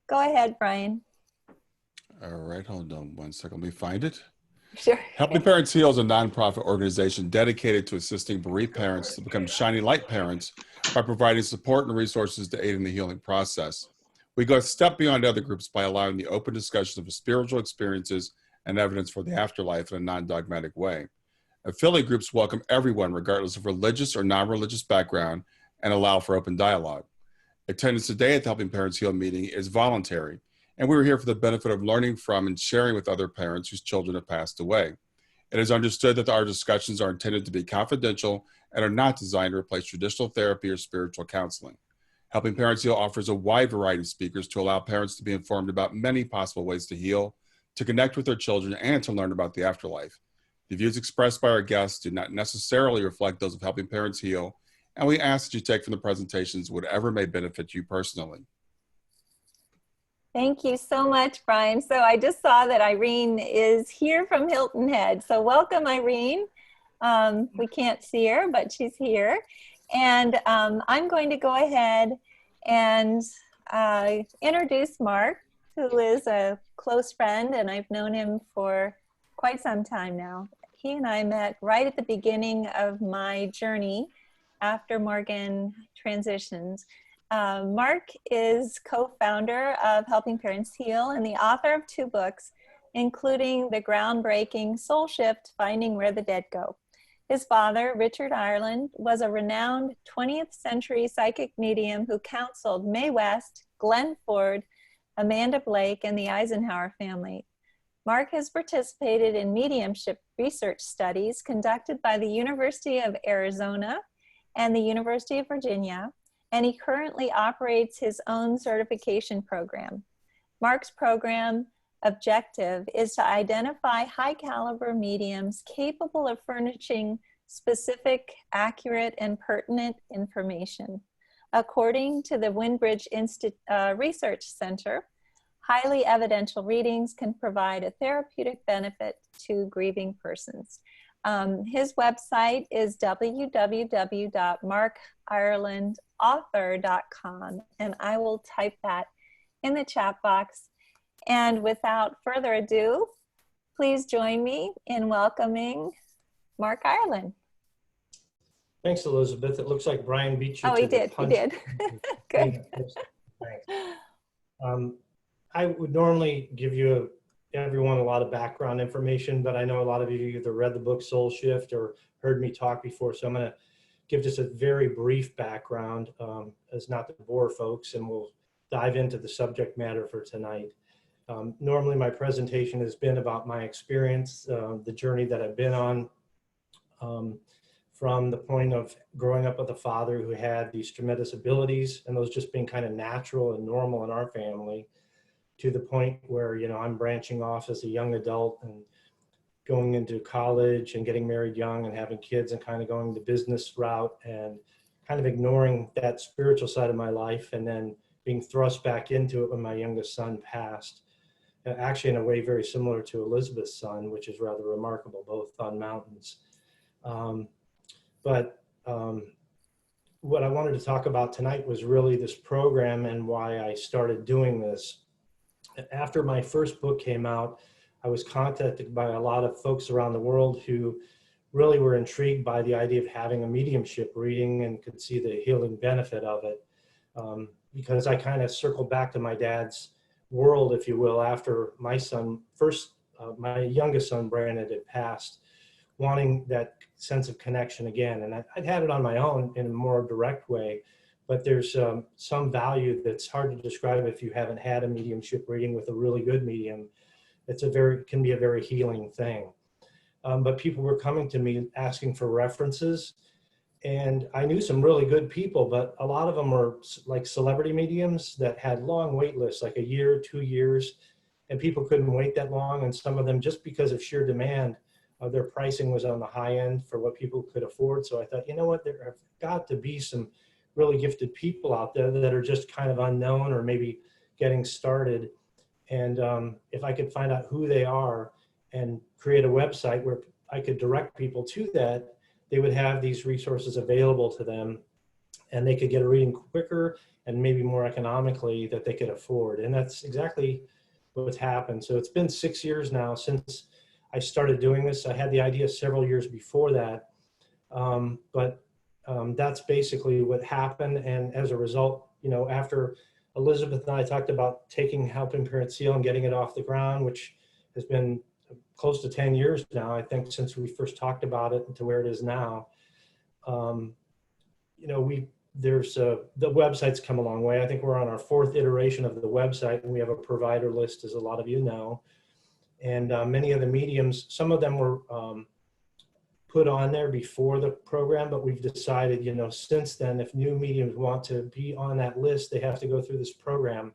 Go ahead, Brian. All right, hold on one second. Let me find it. Sure. Helping Parents Heal is a nonprofit organization dedicated to assisting bereaved parents to become shining light parents by providing support and resources to aid in the healing process. We go a step beyond other groups by allowing the open discussion of spiritual experiences and evidence for the afterlife in a non-dogmatic way. Affiliate groups welcome everyone, regardless of religious or non-religious background, and allow for open dialogue. Attendance today at the Helping Parents Heal meeting is voluntary, and we are here for the benefit of learning from and sharing with other parents whose children have passed away. It is understood that our discussions are intended to be confidential and are not designed to replace traditional therapy or spiritual counseling. Helping Parents Heal offers a wide variety of speakers to allow parents to be informed about many possible ways to heal, to connect with their children, and to learn about the afterlife. The views expressed by our guests do not necessarily reflect those of Helping Parents Heal, and we ask that you take from the presentations whatever may benefit you personally. Thank you so much, Brian. So I just saw that Irene is here from Hilton Head. So welcome, Irene. We can't see her, but she's here. And I'm going to go ahead and introduce Mark, who is a close friend, and I've known him for quite some time now. He and I met right at the beginning of my journey after Morgan transitioned. Mark is co-founder of Helping Parents Heal and the author of 2 books, including the groundbreaking Soul Shift, Finding Where the Dead Go. His father, Richard Ireland, was a renowned 20th century psychic medium who counseled Mae West, Glenn Ford, Amanda Blake, and the Eisenhower family. Mark has participated in mediumship research studies conducted by the University of Arizona and the University of Virginia, and he currently operates his own certification program. Mark's program objective is to identify high-caliber mediums capable of furnishing specific, accurate, and pertinent information. According to the Windbridge Research Center, highly evidential readings can provide a therapeutic benefit to grieving persons. His website is www.markirelandauthor.com, and I will type that in the chat box. And without further ado, please join me in welcoming Mark Ireland. Thanks, Elizabeth. It looks like Brian beat you to the punch. He did. Good. Thanks. I would normally give everyone a lot of background information, but I know a lot of you either read the book Soul Shift or heard me talk before, so I'm going to give just a very brief background as not to bore folks, and we'll dive into the subject matter for tonight. Normally my presentation has been about my experience, the journey that I've been on, from the point of growing up with a father who had these tremendous abilities, and those just being kind of natural and normal in our family, to the point where, you know, I'm branching off as a young adult and going into college and getting married young and having kids and kind of going the business route and kind of ignoring that spiritual side of my life, and then being thrust back into it when my youngest son passed. Actually, in a way very similar to Elizabeth's son, which is rather remarkable, both on mountains. What I wanted to talk about tonight was really this program and why I started doing this. After my first book came out, I was contacted by a lot of folks around the world who really were intrigued by the idea of having a mediumship reading and could see the healing benefit of it. Because I kind of circled back to my dad's world, if you will, after my son, my youngest son, Brandon, had passed, wanting that sense of connection again. And I'd had it on my own in a more direct way, but there's some value that's hard to describe if you haven't had a mediumship reading with a really good medium. Can be a very healing thing. But people were coming to me asking for references, and I knew some really good people, but a lot of them were like celebrity mediums that had long wait lists, like a year, 2 years, and people couldn't wait that long. And some of them, just because of sheer demand, their pricing was on the high end for what people could afford. So I thought, you know what, there have got to be some really gifted people out there that are just kind of unknown or maybe getting started. And if I could find out who they are and create a website where I could direct people to that, they would have these resources available to them, and they could get a reading quicker and maybe more economically that they could afford. And that's exactly what's happened. So it's been 6 years now since I started doing this. I had the idea several years before that, but that's basically what happened. And as a result, you know, after Elizabeth and I talked about helping parents heal and getting it off the ground, which has been close to 10 years now, I think, since we first talked about it to where it is now. You know, the website's come a long way. I think we're on our 4th iteration of the website, and we have a provider list, as a lot of you know. And many of the mediums, some of them were put on there before the program, but we've decided, you know, since then, if new mediums want to be on that list, they have to go through this program.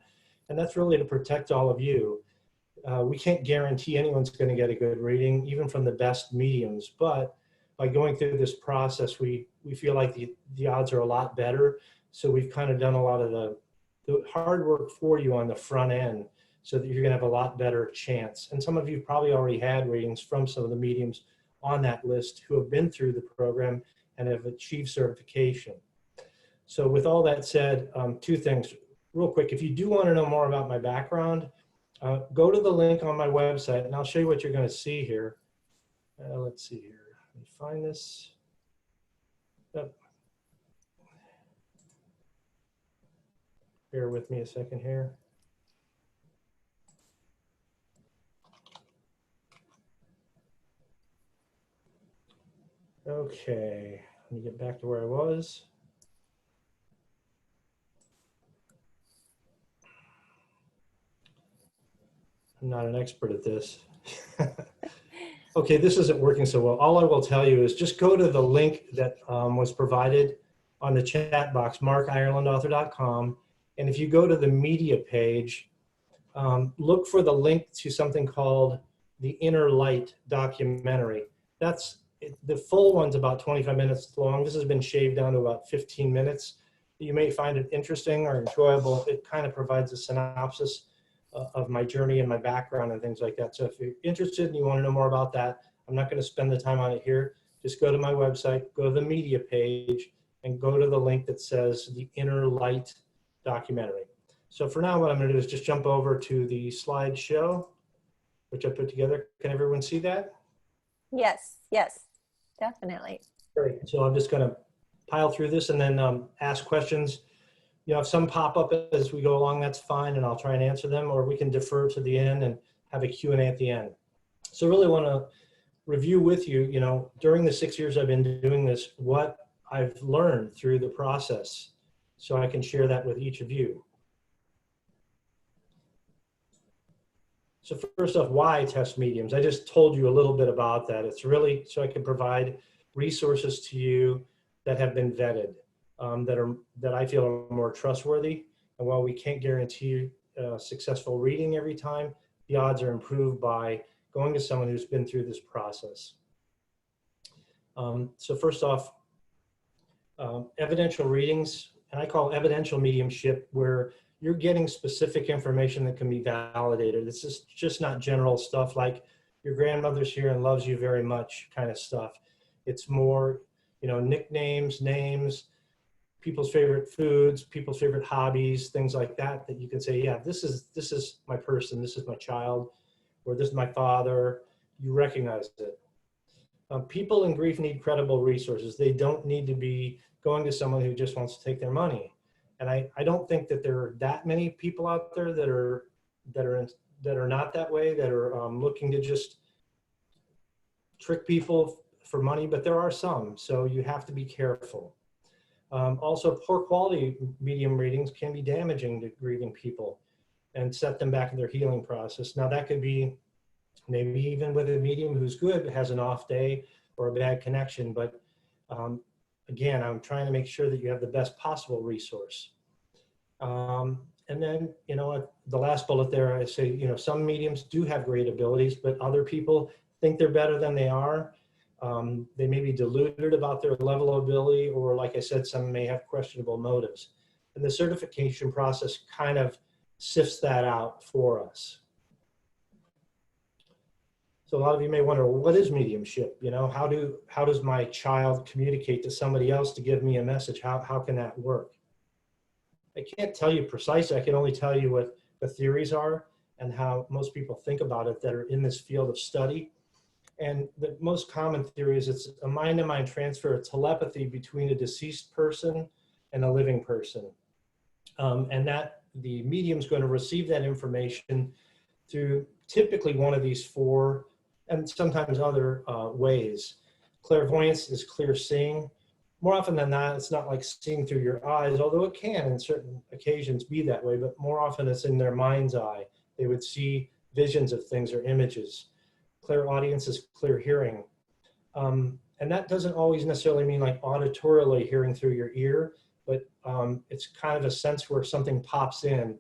And that's really to protect all of you. We can't guarantee anyone's going to get a good reading, even from the best mediums, but by going through this process, we feel like the odds are a lot better. So we've kind of done a lot of the hard work for you on the front end so that you're going to have a lot better chance. And some of you probably already had readings from some of the mediums on that list who have been through the program and have achieved certification. So with all that said, 2 things real quick. If you do want to know more about my background, go to the link on my website and I'll show you what you're going to see here. Let's see here. Let me find this. Yep. Bear with me a second here. Okay, let me get back to where I was. I'm not an expert at this. Okay, this isn't working so well. All I will tell you is just go to the link that was provided on the chat box, markirelandauthor.com. And if you go to the media page, look for the link to something called the Inner Light documentary. The full one's about 25 minutes long. This has been shaved down to about 15 minutes. You may find it interesting or enjoyable. It kind of provides a synopsis of my journey and my background and things like that. So if you're interested and you want to know more about that, I'm not going to spend the time on it here. Just go to my website, go to the media page, and go to the link that says the Inner Light documentary. So for now, what I'm going to do is just jump over to the slideshow, which I put together. Can everyone see that? Yes, yes, definitely. Great. So I'm just going to pile through this and then ask questions. You know, if some pop up as we go along, that's fine, and I'll try and answer them, or we can defer to the end and have a Q&A at the end. So really want to review with you, you know, during the 6 years I've been doing this, what I've learned through the process, so I can share that with each of you. So first off, why test mediums? I just told you a little bit about that. It's really so I can provide resources to you that have been vetted, that I feel are more trustworthy. And while we can't guarantee successful reading every time, the odds are improved by going to someone who's been through this process. So first off, evidential readings, and I call evidential mediumship, where you're getting specific information that can be validated. It's just not general stuff like your grandmother's here and loves you very much kind of stuff. It's more, you know, nicknames, names, people's favorite foods, people's favorite hobbies, things like that, that you can say, yeah, this is my person, this is my child, or this is my father. You recognize it. People in grief need credible resources. They don't need to be going to someone who just wants to take their money. And I don't think that there are that many people out there that are not that way, that are looking to just trick people for money, but there are some, so you have to be careful. Also, poor quality medium readings can be damaging to grieving people and set them back in their healing process. Now that could be maybe even with a medium who's good, has an off day or a bad connection, but again, I'm trying to make sure that you have the best possible resource. And then, you know, the last bullet there, I say, you know, some mediums do have great abilities, but other people think they're better than they are. They may be deluded about their level of ability, or like I said, some may have questionable motives. And the certification process kind of sifts that out for us. So a lot of you may wonder, well, what is mediumship? You know, how does my child communicate to somebody else to give me a message? How can that work? I can't tell you precisely. I can only tell you what the theories are and how most people think about it that are in this field of study. And the most common theory is it's a mind-to-mind transfer of telepathy between a deceased person and a living person. And that the medium is going to receive that information through typically one of these four and sometimes other ways. Clairvoyance is clear seeing. More often than not, it's not like seeing through your eyes, although it can in certain occasions be that way, but more often it's in their mind's eye. They would see visions of things or images. Clairaudience is clear hearing. And that doesn't always necessarily mean like auditorily hearing through your ear, but it's kind of a sense where something pops in.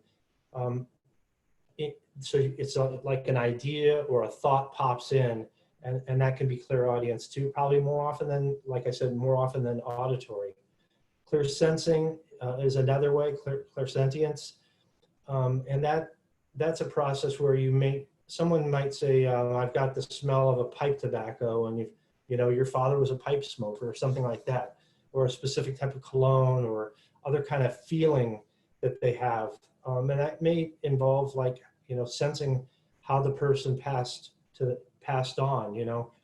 So it's like an idea or a thought pops in, and that can be clairaudience too, probably more often than, like I said, more often than auditory. Clear sensing is another way, clairsentience. And that's a process where someone might say, I've got the smell of a pipe tobacco, and your father was a pipe smoker or something like that, or a specific type of cologne or other kind of feeling that they have. And that may involve sensing how the person passed on,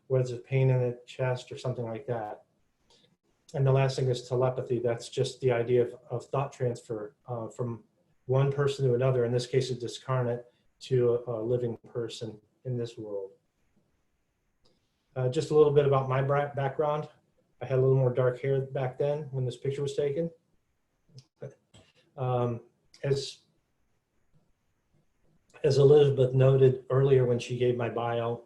whether it's a pain in the chest or something like that. And the last thing is telepathy. That's just the idea of thought transfer from one person to another, in this case a discarnate, to a living person in this world. Just a little bit about my background. I had a little more dark hair back then when this picture was taken. As Elizabeth noted earlier when she gave my bio,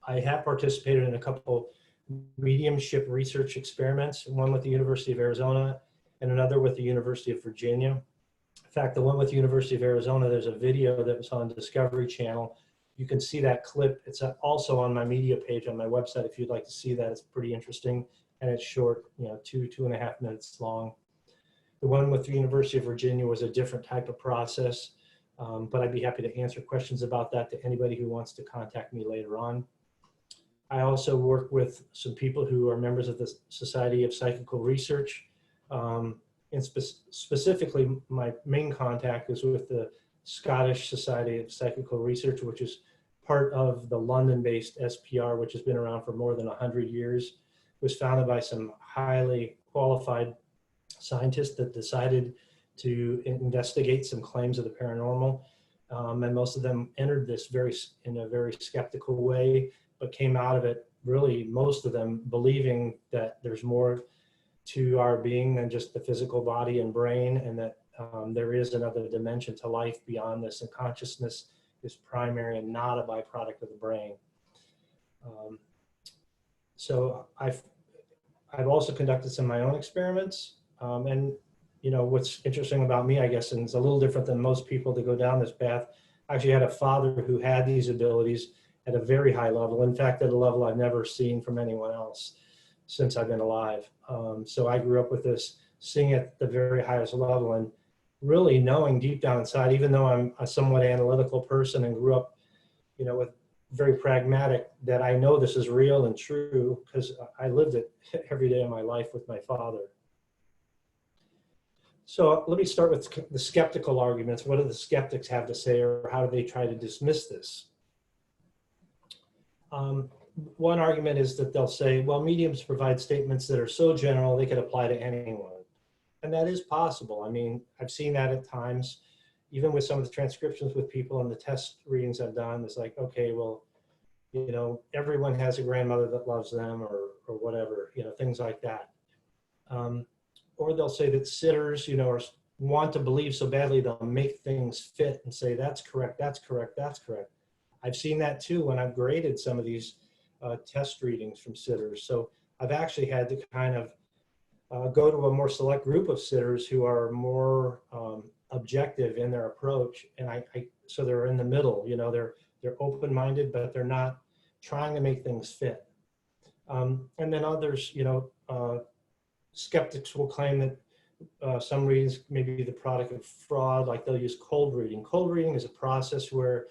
I have participated in a couple mediumship research experiments, one with the University of Arizona and another with the University of Virginia. In fact, the one with the University of Arizona, there's a video that was on Discovery Channel. You can see that clip. It's also on my media page on my website if you'd like to see that. It's pretty interesting, and it's short, 2.5 minutes long. The one with the University of Virginia was a different type of process, but I'd be happy to answer questions about that to anybody who wants to contact me later on. I also work with some people who are members of the Society of Psychical Research. And specifically, my main contact is with the Scottish Society of Psychical Research, which is part of the London-based SPR, which has been around for more than 100 years. It was founded by some highly qualified scientists that decided to investigate some claims of the paranormal. And most of them entered this in a very skeptical way, but came out of it, really, most of them believing that there's more to our being than just the physical body and brain, and that there is another dimension to life beyond this, and consciousness is primary and not a byproduct of the brain. So I've also conducted some of my own experiments, and what's interesting about me, I guess, and it's a little different than most people that go down this path. I actually had a father who had these abilities at a very high level. In fact, at a level I've never seen from anyone else since I've been alive. So I grew up with this, seeing at the very highest level, and really knowing deep down inside, even though I'm a somewhat analytical person and grew up, with very pragmatic, that I know this is real and true because I lived it every day of my life with my father. So let me start with the skeptical arguments. What do the skeptics have to say, or how do they try to dismiss this? One argument is that they'll say, well, mediums provide statements that are so general they could apply to anyone. And that is possible. I mean, I've seen that at times, even with some of the transcriptions with people and the test readings I've done. It's like, okay, well, everyone has a grandmother that loves them, or whatever, things like that. Or they'll say that sitters, want to believe so badly they'll make things fit and say, that's correct, that's correct, that's correct. I've seen that too when I've graded some of these test readings from sitters. So I've actually had to kind of go to a more select group of sitters who are more objective in their approach, and so they're in the middle. They're open-minded, but they're not trying to make things fit. And then others, skeptics will claim that some readings may be the product of fraud, like they'll use cold reading. Cold reading is a process where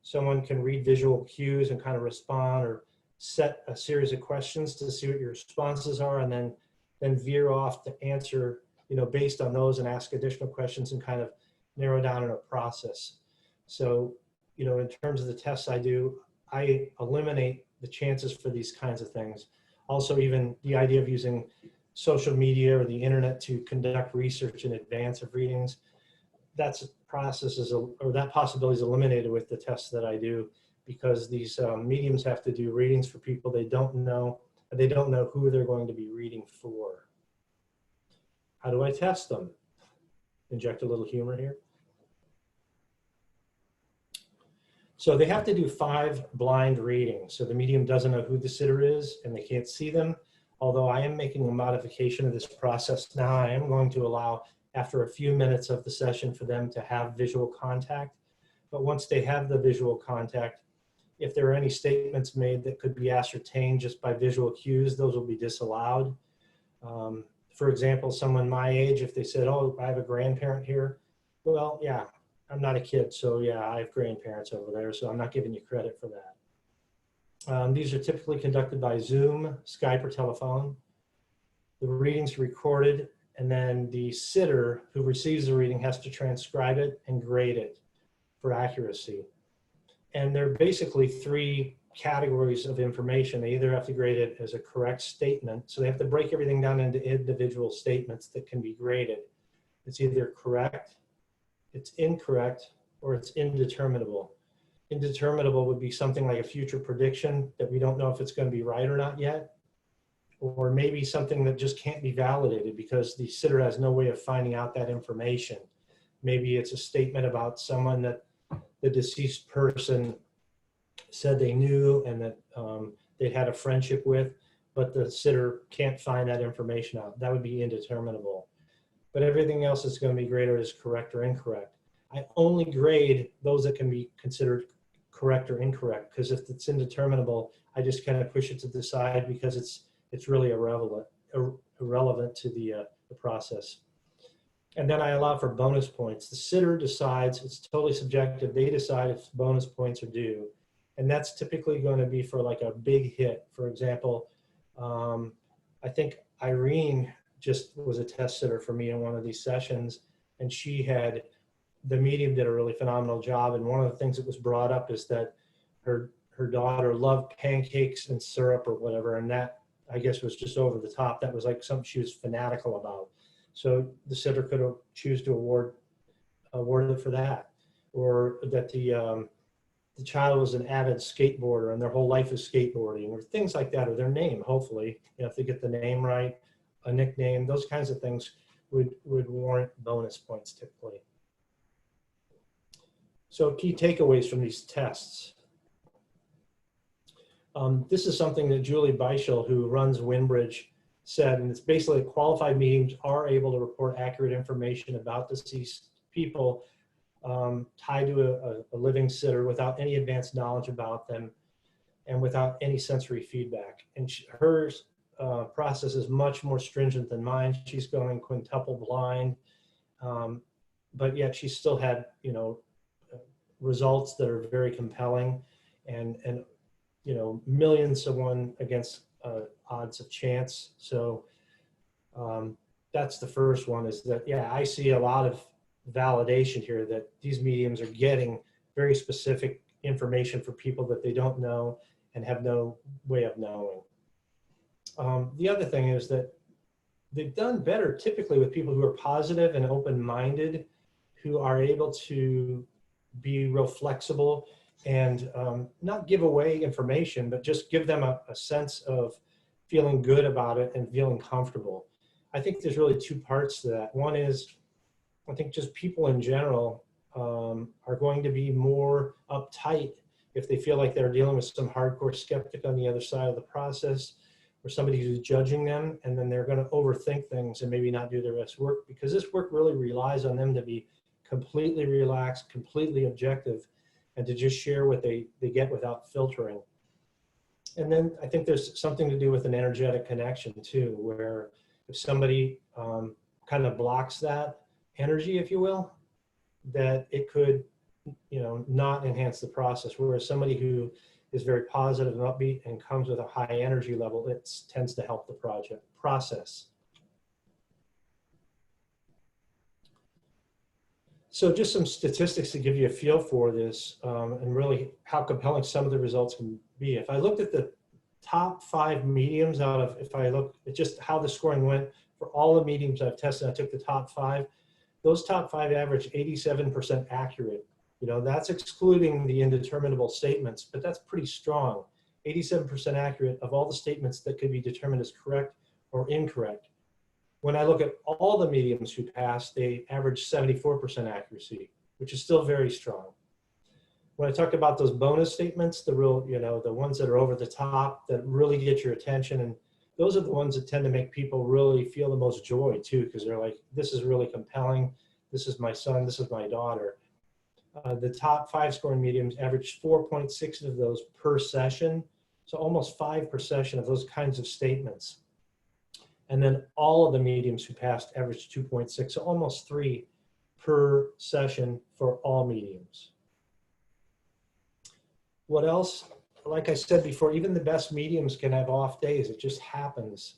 someone can read visual cues and kind of respond, or set a series of questions to see what your responses are, and then veer off to answer based on those and ask additional questions and kind of narrow down in a process. So, in terms of the tests I do, I eliminate the chances for these kinds of things. Also, even the idea of using social media or the internet to conduct research in advance of readings, that possibility is eliminated with the tests that I do, because these mediums have to do readings for people they don't know, and they don't know who they're going to be reading for. How do I test them? Inject a little humor here. So they have to do 5 blind readings. So the medium doesn't know who the sitter is and they can't see them. Although I am making a modification of this process now, I am going to allow, after a few minutes of the session, for them to have visual contact. But once they have the visual contact, if there are any statements made that could be ascertained just by visual cues, those will be disallowed. For example, someone my age, if they said, oh, I have a grandparent here, well, yeah, I'm not a kid, so yeah, I have grandparents over there, so I'm not giving you credit for that. These are typically conducted by Zoom, Skype, or telephone. The readings are recorded, and then the sitter who receives the reading has to transcribe it and grade it for accuracy. And there are basically 3 categories of information. They either have to grade it as a correct statement, so they have to break everything down into individual statements that can be graded. It's either correct, it's incorrect, or it's indeterminable. Indeterminable would be something like a future prediction that we don't know if it's going to be right or not yet, or maybe something that just can't be validated because the sitter has no way of finding out that information. Maybe it's a statement about someone that the deceased person said they knew and that they had a friendship with, but the sitter can't find that information out. That would be indeterminable. But everything else is going to be graded as correct or incorrect. I only grade those that can be considered correct or incorrect, because if it's indeterminable, I just kind of push it to the side because it's really irrelevant to the process. And then I allow for bonus points. The sitter decides, it's totally subjective. They decide if bonus points are due. And that's typically going to be for like a big hit. For example, I think Irene just was a test sitter for me in one of these sessions, and the medium did a really phenomenal job. And one of the things that was brought up is that her daughter loved pancakes and syrup or whatever, and that, I guess, was just over the top. That was like something she was fanatical about. So the sitter could choose to award it for that, or that the child was an avid skateboarder and their whole life is skateboarding, or things like that, or their name. Hopefully, if they get the name right, a nickname, those kinds of things would warrant bonus points typically. So key takeaways from these tests. This is something that Julie Beischel, who runs Winbridge, said, and it's basically qualified mediums are able to report accurate information about deceased people tied to a living sitter without any advanced knowledge about them and without any sensory feedback. And her process is much more stringent than mine. She's going quintuple blind, but yet she still had, results that are very compelling, and millions to 1 against odds of chance. So that's the first one, is that, yeah, I see a lot of validation here that these mediums are getting very specific information for people that they don't know and have no way of knowing. The other thing is that they've done better typically with people who are positive and open-minded, who are able to be real flexible and not give away information, but just give them a sense of feeling good about it and feeling comfortable. I think there's really 2 parts to that. One is, I think just people in general are going to be more uptight if they feel like they're dealing with some hardcore skeptic on the other side of the process, or somebody who's judging them, and then they're going to overthink things and maybe not do their best work, because this work really relies on them to be completely relaxed, completely objective, and to just share what they get without filtering. And then I think there's something to do with an energetic connection too, where if somebody kind of blocks that energy, if you will, that it could, not enhance the process. Whereas somebody who is very positive and upbeat and comes with a high energy level, it tends to help the process. So just some statistics to give you a feel for this, and really how compelling some of the results can be. If I looked at the top 5 mediums out of, if I look at just how the scoring went for all the mediums I've tested, I took the top 5. Those top 5 average 87% accurate. You know, that's excluding the indeterminable statements, but that's pretty strong. 87% accurate of all the statements that could be determined as correct or incorrect. When I look at all the mediums who passed, they average 74% accuracy, which is still very strong. When I talk about those bonus statements, the real, you know, the ones that are over the top that really get your attention, and those are the ones that tend to make people really feel the most joy too, because they're like, this is really compelling. This is my son, this is my daughter. The top 5 scoring mediums averaged 4.6 of those per session. So almost 5 per session of those kinds of statements. And then all of the mediums who passed averaged 2.6, so almost 3 per session for all mediums. What else? Like I said before, even the best mediums can have off days. It just happens.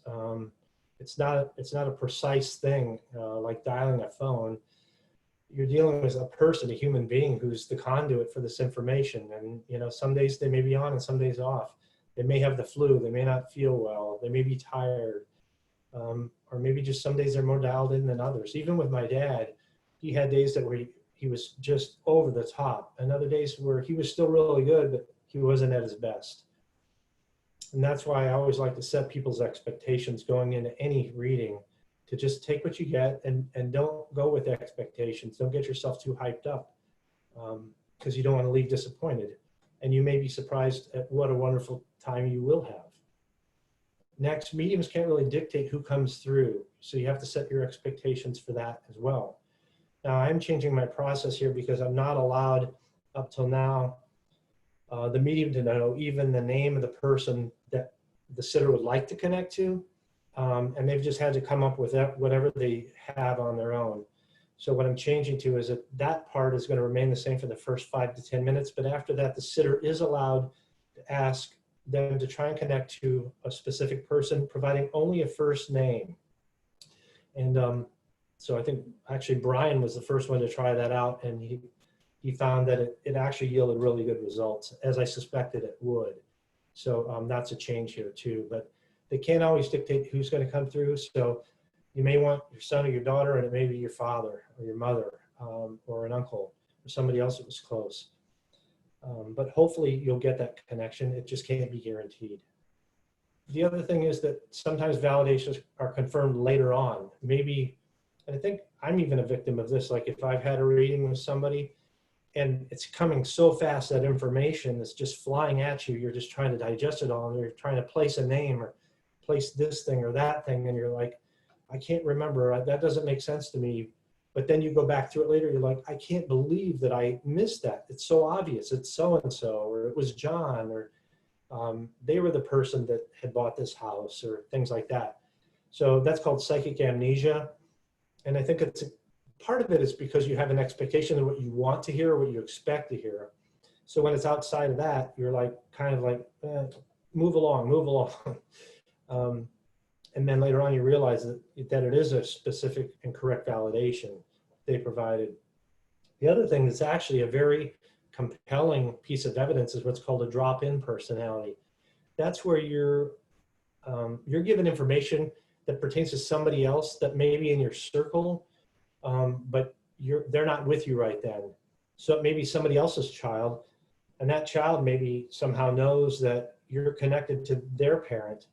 It's not a precise thing like dialing a phone. You're dealing with a person, a human being, who's the conduit for this information. And you know, some days they may be on and some days off. They may have the flu. They may not feel well. They may be tired. Or maybe just some days they're more dialed in than others. Even with my dad, he had days that where he was just over the top, and other days where he was still really good, but he wasn't at his best. And that's why I always like to set people's expectations going into any reading, to just take what you get and don't go with expectations. Don't get yourself too hyped up, because you don't want to leave disappointed. And you may be surprised at what a wonderful time you will have. Next, mediums can't really dictate who comes through, so you have to set your expectations for that as well. Now, I'm changing my process here because I'm not allowed, up till now, the medium to know even the name of the person that the sitter would like to connect to, and they've just had to come up with whatever they have on their own. So what I'm changing to is that part is going to remain the same for the first 5 to 10 minutes, but after that, the sitter is allowed to ask them to try and connect to a specific person, providing only a first name. And so I think actually Brian was the first one to try that out, and he found that it actually yielded really good results, as I suspected it would. So that's a change here too, but they can't always dictate who's going to come through. So you may want your son or your daughter, and it may be your father or your mother, or an uncle or somebody else that was close. But hopefully you'll get that connection. It just can't be guaranteed. The other thing is that sometimes validations are confirmed later on. Maybe, and I think I'm even a victim of this, like if I've had a reading with somebody and it's coming so fast, that information is just flying at you, you're just trying to digest it all, and you're trying to place a name or place this thing or that thing, and you're like, I can't remember, that doesn't make sense to me. But then you go back through it later, you're like, I can't believe that I missed that. It's so obvious. It's so-and-so, or it was John, or they were the person that had bought this house, or things like that. So that's called psychic amnesia. And I think it's part of it is because you have an expectation of what you want to hear or what you expect to hear. So when it's outside of that, you're like, kind of like, move along, move along. And then later on, you realize that it is a specific and correct validation they provided. The other thing that's actually a very compelling piece of evidence is what's called a drop-in personality. That's where you're given information that pertains to somebody else that may be in your circle, but they're not with you right then. So it may be somebody else's child, and that child maybe somehow knows that you're connected to their parent.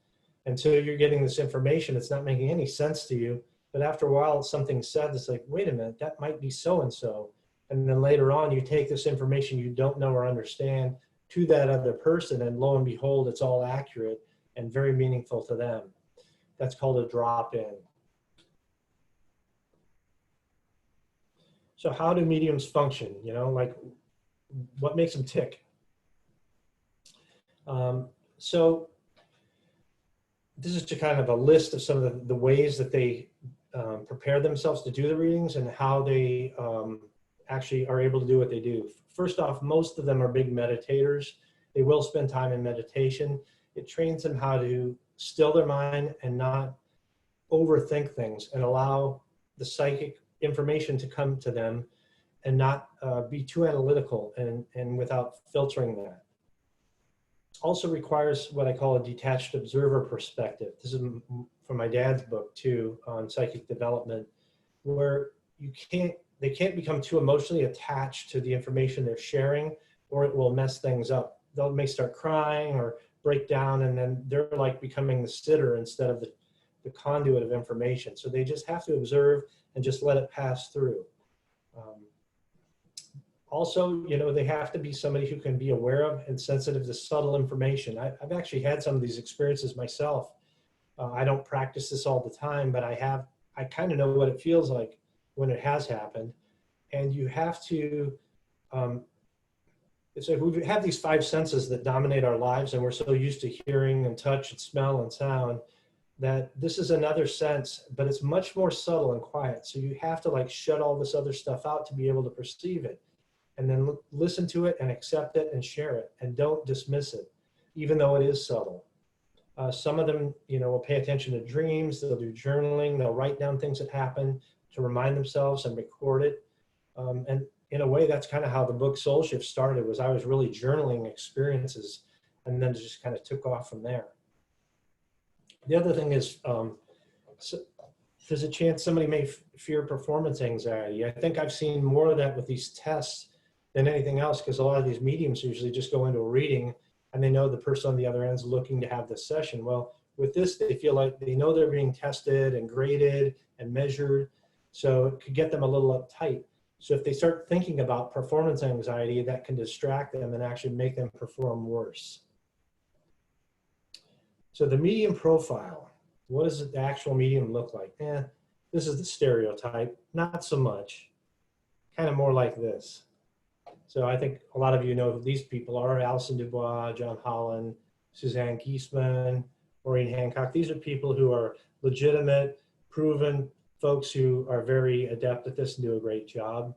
And so you're getting this information, it's not making any sense to you, but after a while something's said that's like, wait a minute, that might be so-and-so. And then later on you take this information you don't know or understand to that other person, and lo and behold, it's all accurate and very meaningful to them. That's called a drop-in. So how do mediums function? You know, like what makes them tick? So this is just kind of a list of some of the ways that they prepare themselves to do the readings and how they actually are able to do what they do. First off, most of them are big meditators. They will spend time in meditation. It trains them how to still their mind and not overthink things and allow the psychic information to come to them and not be too analytical and without filtering that. Also requires what I call a detached observer perspective. This is from my dad's book too, on psychic development, where they can't become too emotionally attached to the information they're sharing, or it will mess things up. They may start crying or break down, and then they're like becoming the sitter instead of the conduit of information. So they just have to observe and just let it pass through. Also, they have to be somebody who can be aware of and sensitive to subtle information. I've actually had some of these experiences myself. I don't practice this all the time, but I kind of know what it feels like when it has happened. And you have to, so we have these five senses that dominate our lives, and we're so used to hearing and touch and smell and sound that this is another sense, but it's much more subtle and quiet. So you have to like shut all this other stuff out to be able to perceive it. And then listen to it and accept it and share it, and don't dismiss it, even though it is subtle. Some of them, will pay attention to dreams. They'll do journaling. They'll write down things that happen to remind themselves and record it. And in a way, that's kind of how the book Soul Shift started. Was I was really journaling experiences, and then it just kind of took off from there. The other thing is, so there's a chance somebody may fear performance anxiety. I think I've seen more of that with these tests than anything else, because a lot of these mediums usually just go into a reading and they know the person on the other end is looking to have this session. Well, with this, they feel like they know they're being tested and graded and measured, so it could get them a little uptight. So if they start thinking about performance anxiety, that can distract them and actually make them perform worse. So the medium profile, what does the actual medium look like? This is the stereotype, not so much, kind of more like this. So I think a lot of you know who these people are: Alison Dubois, John Holland, Suzanne Giesemann, Maureen Hancock. These are people who are legitimate, proven folks who are very adept at this and do a great job.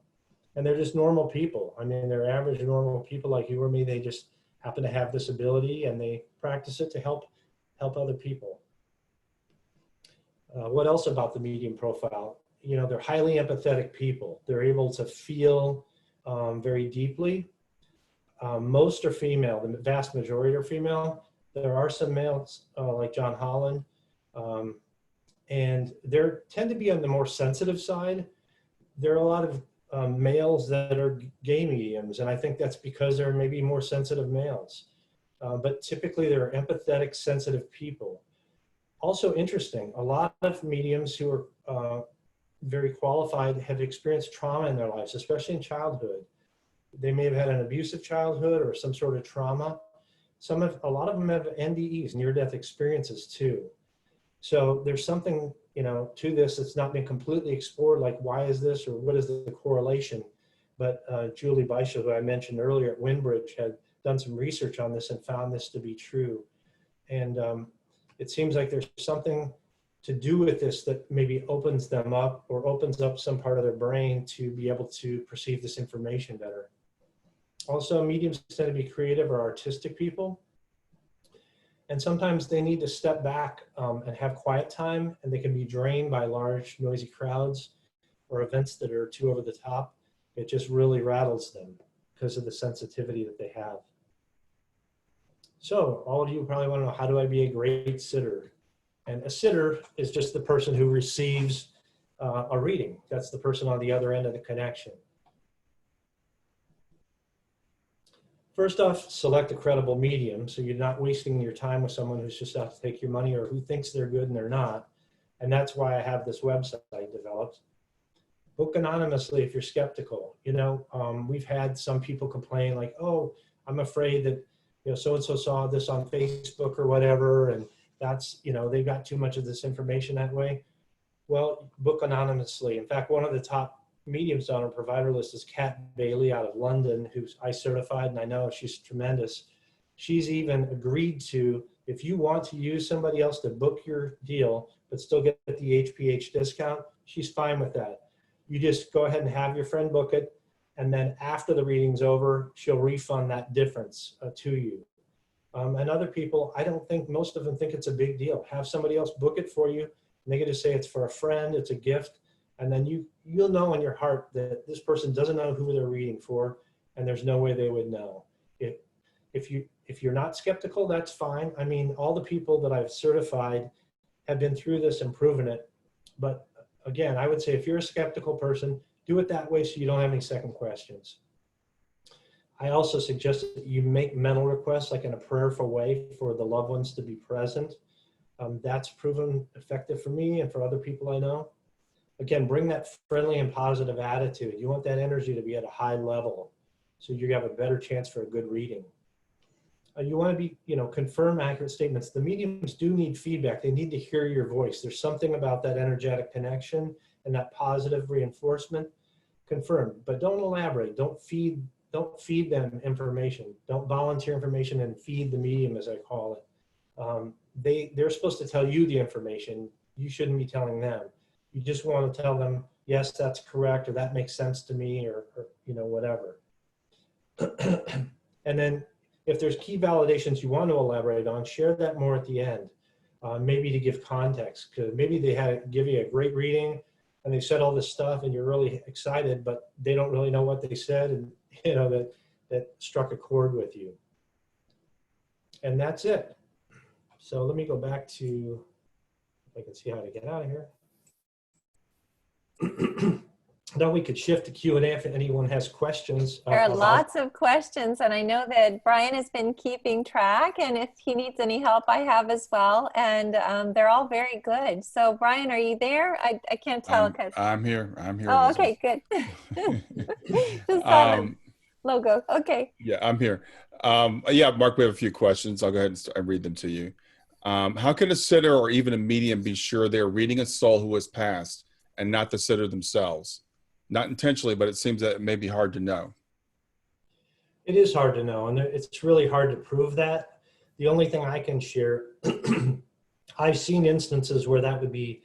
And they're just normal people. I mean, they're average normal people like you or me. They just happen to have this ability, and they practice it to help other people. What else about the medium profile? They're highly empathetic people. They're able to feel very deeply. Most are female. The vast majority are female. There are some males like John Holland, and they tend to be on the more sensitive side. There are a lot of males that are gay mediums, and I think that's because they're maybe more sensitive males. But typically they're empathetic, sensitive people. Also interesting, a lot of mediums who are very qualified have experienced trauma in their lives, especially in childhood. They may have had an abusive childhood or some sort of trauma. A lot of them have NDEs, near-death experiences too. So there's something, to this that's not been completely explored, like why is this, or what is the correlation? But Julie Beischel, who I mentioned earlier at Windbridge, had done some research on this and found this to be true. And it seems like there's something to do with this that maybe opens them up, or opens up some part of their brain to be able to perceive this information better. Also, mediums tend to be creative or artistic people. And sometimes they need to step back and have quiet time, and they can be drained by large, noisy crowds or events that are too over the top. It just really rattles them because of the sensitivity that they have. So all of you probably want to know, how do I be a great sitter? And a sitter is just the person who receives a reading. That's the person on the other end of the connection. First off, select a credible medium, so you're not wasting your time with someone who's just out to take your money or who thinks they're good and they're not. And that's why I have this website developed. Book anonymously if you're skeptical. We've had some people complain like, oh, I'm afraid that so-and-so saw this on Facebook or whatever, and that's, they got too much of this information that way. Well, book anonymously. In fact, one of the top mediums on our provider list is Kat Bailey out of London, who's certified, and I know she's tremendous. She's even agreed to, if you want to use somebody else to book your deal, but still get the HPH discount, she's fine with that. You just go ahead and have your friend book it, and then after the reading's over, she'll refund that difference to you. And other people, I don't think, most of them think it's a big deal. Have somebody else book it for you, and they get to say it's for a friend, it's a gift, And then you'll know in your heart that this person doesn't know who they're reading for, and there's no way they would know. If you're not skeptical, that's fine. I mean, all the people that I've certified have been through this and proven it. But again, I would say if you're a skeptical person, do it that way so you don't have any second questions. I also suggest that you make mental requests, like in a prayerful way, for the loved ones to be present. That's proven effective for me and for other people I know. Again, bring that friendly and positive attitude. You want that energy to be at a high level so you have a better chance for a good reading. You want to be, confirm accurate statements. The mediums do need feedback. They need to hear your voice. There's something about that energetic connection and that positive reinforcement. Confirm, but don't elaborate. Don't feed them information. Don't volunteer information and feed the medium, as I call it. They're supposed to tell you the information. You shouldn't be telling them. You just want to tell them, yes, that's correct, or that makes sense to me, or whatever. And then if there's key validations you want to elaborate on, share that more at the end, maybe to give context, because maybe they give you a great reading and they said all this stuff and you're really excited, but they don't really know what they said, and that struck a chord with you. And that's it. So let me go back to, if I can see how to get out of here. Now we could shift to Q&A if anyone has questions. There are lots of questions, and I know that Brian has been keeping track, and if he needs any help, I have as well, and they're all very good. So Brian, are you there? I can't tell. I'm here. Oh, okay, good. Just saw the logo. Okay. Yeah, I'm here. Yeah, Mark, we have a few questions. I'll go ahead and read them to you. How can a sitter or even a medium be sure they're reading a soul who has passed and not the sitter themselves? Not intentionally, but it seems that it may be hard to know. It is hard to know, and it's really hard to prove that. The only thing I can share, I've seen instances where that would be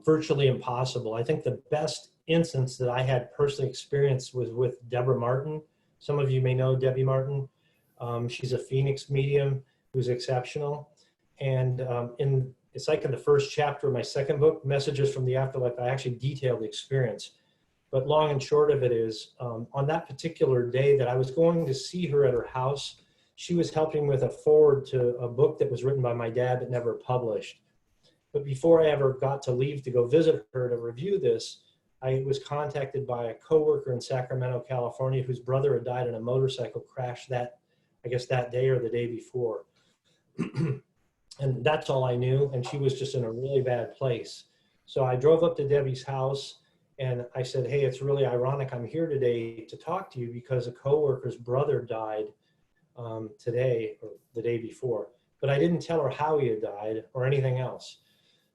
virtually impossible. I think the best instance that I had personally experienced was with Deborah Martin. Some of you may know Debbie Martin. She's a Phoenix medium who's exceptional. And it's like in the first chapter of my second book, Messages from the Afterlife, I actually detail the experience. But long and short of it is, on that particular day that I was going to see her at her house, she was helping with a foreword to a book that was written by my dad but never published. But before I ever got to leave to go visit her to review this, I was contacted by a coworker in Sacramento, California, whose brother had died in a motorcycle crash that day or the day before. And that's all I knew, and she was just in a really bad place. So I drove up to Debbie's house, and I said, hey, it's really ironic I'm here today to talk to you because a coworker's brother died today or the day before. But I didn't tell her how he had died or anything else.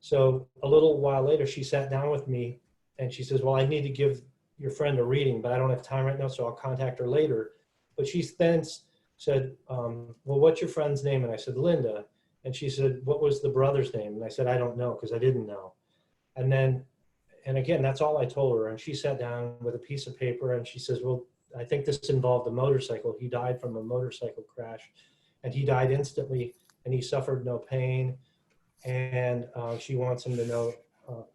So a little while later, she sat down with me and she says, well, I need to give your friend a reading, but I don't have time right now, so I'll contact her later. But she then said, well, what's your friend's name? And I said, Linda. And she said, what was the brother's name? And I said, I don't know, because I didn't know. And again, that's all I told her. And she sat down with a piece of paper and she says, well, I think this involved a motorcycle. He died from a motorcycle crash, and he died instantly, and he suffered no pain. And she wants him to know,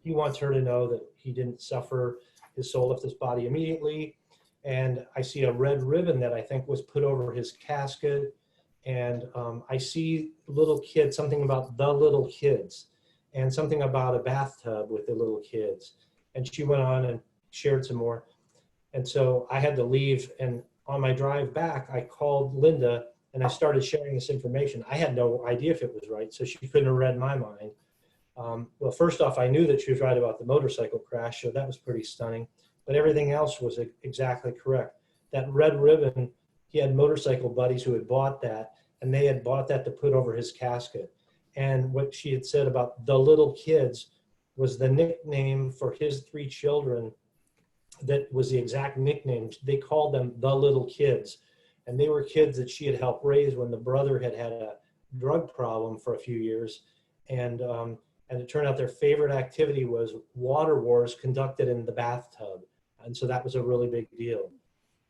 he wants her to know that he didn't suffer. His soul left his body immediately. And I see a red ribbon that I think was put over his casket. And I see little kids, something about the little kids, and something about a bathtub with the little kids. And she went on and shared some more. And so I had to leave. And on my drive back, I called Linda and I started sharing this information. I had no idea if it was right, so she couldn't have read my mind. Well, first off, I knew that she was right about the motorcycle crash, so that was pretty stunning. But everything else was exactly correct. That red ribbon, he had motorcycle buddies who had bought that, and they had bought that to put over his casket. And what she had said about the little kids was the nickname for his 3 children. That was the exact nickname. They called them the little kids. And they were kids that she had helped raise when the brother had had a drug problem for a few years. And it turned out their favorite activity was water wars conducted in the bathtub. And so that was a really big deal.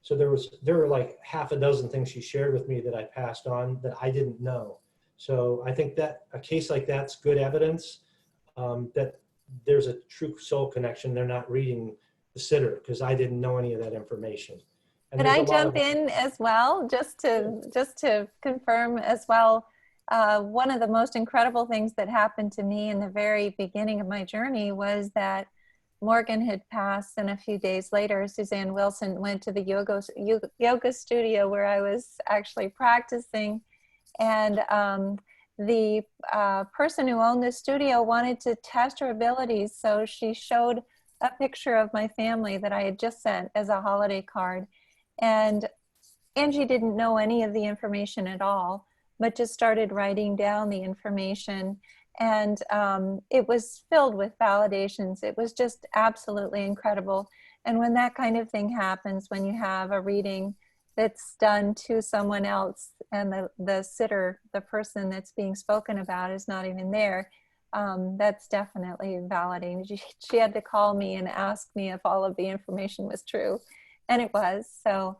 So there were like half a dozen things she shared with me that I passed on that I didn't know. So I think that a case like that's good evidence that there's a true soul connection. They're not reading the sitter, because I didn't know any of that information. And Could there's I a lot jump of, in as well, just to confirm as well? One of the most incredible things that happened to me in the very beginning of my journey was that Morgan had passed, and a few days later, Suzanne Wilson went to the yoga studio where I was actually practicing, and the person who owned the studio wanted to test her abilities, so she showed a picture of my family that I had just sent as a holiday card. And Angie didn't know any of the information at all, but just started writing down the information. And it was filled with validations. It was just absolutely incredible. And when that kind of thing happens, when you have a reading that's done to someone else and the sitter, the person that's being spoken about, is not even there, that's definitely validating. She had to call me and ask me if all of the information was true, and it was. So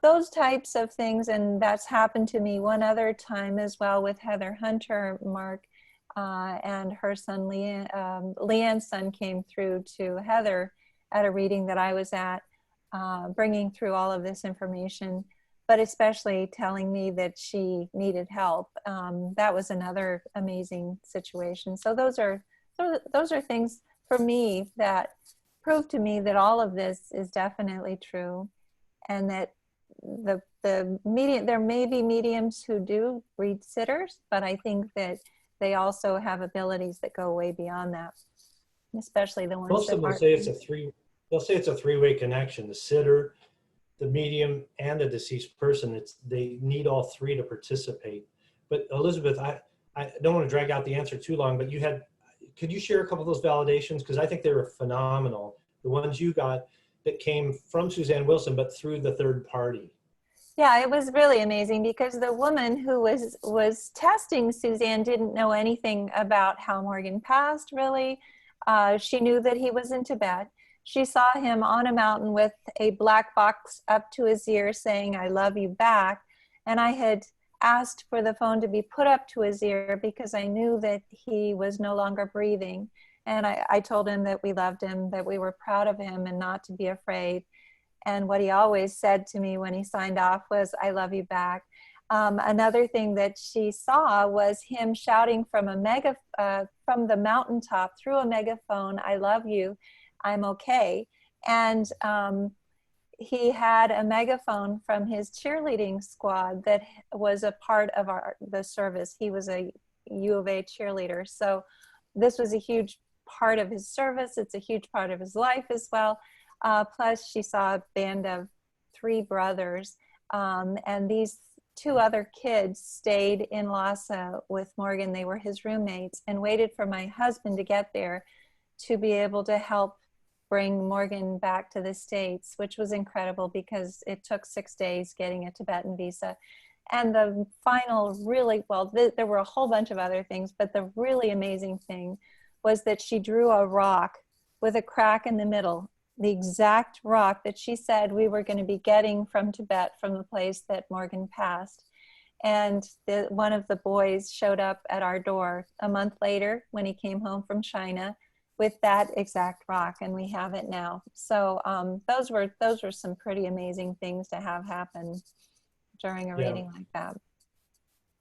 those types of things, and that's happened to me one other time as well with Heather Hunter, Mark, and her son Leanne's son came through to Heather at a reading that I was at, bringing through all of this information, but especially telling me that she needed help. That was another amazing situation. So those are things for me that prove to me that all of this is definitely true, and that there may be mediums who do read sitters, but I think that they also have abilities that go way beyond that, especially the ones most that of them aren't. say they'll say it's a three-way connection: the sitter, the medium, and the deceased person. They need all three to participate. But Elizabeth, I don't want to drag out the answer too long, but could you share a couple of those validations? Because I think they were phenomenal. The ones you got that came from Suzanne Wilson, but through the third party. Yeah, it was really amazing, because the woman who was testing Suzanne didn't know anything about how Morgan passed, really. She knew that he was in Tibet. She saw him on a mountain with a black box up to his ear saying, "I love you back." And I had asked for the phone to be put up to his ear because I knew that he was no longer breathing. And I told him that we loved him, that we were proud of him, and not to be afraid. And what he always said to me when he signed off was, "I love you back." Another thing that she saw was him shouting from from the mountaintop through a megaphone, "I love you, I'm okay." And he had a megaphone from his cheerleading squad that was a part of the service. He was a U of A cheerleader. So this was a huge part of his service. It's a huge part of his life as well. Plus she saw a band of 3 brothers, and these 2 other kids stayed in Lhasa with Morgan. They were his roommates, and waited for my husband to get there to be able to help bring Morgan back to the States, which was incredible because it took 6 days getting a Tibetan visa. And the final there were a whole bunch of other things, but the really amazing thing was that she drew a rock with a crack in the middle, the exact rock that she said we were going to be getting from Tibet, from the place that Morgan passed. And one of the boys showed up at our door a month later when he came home from China with that exact rock, and we have it now. So those were some pretty amazing things to have happen during a reading like that.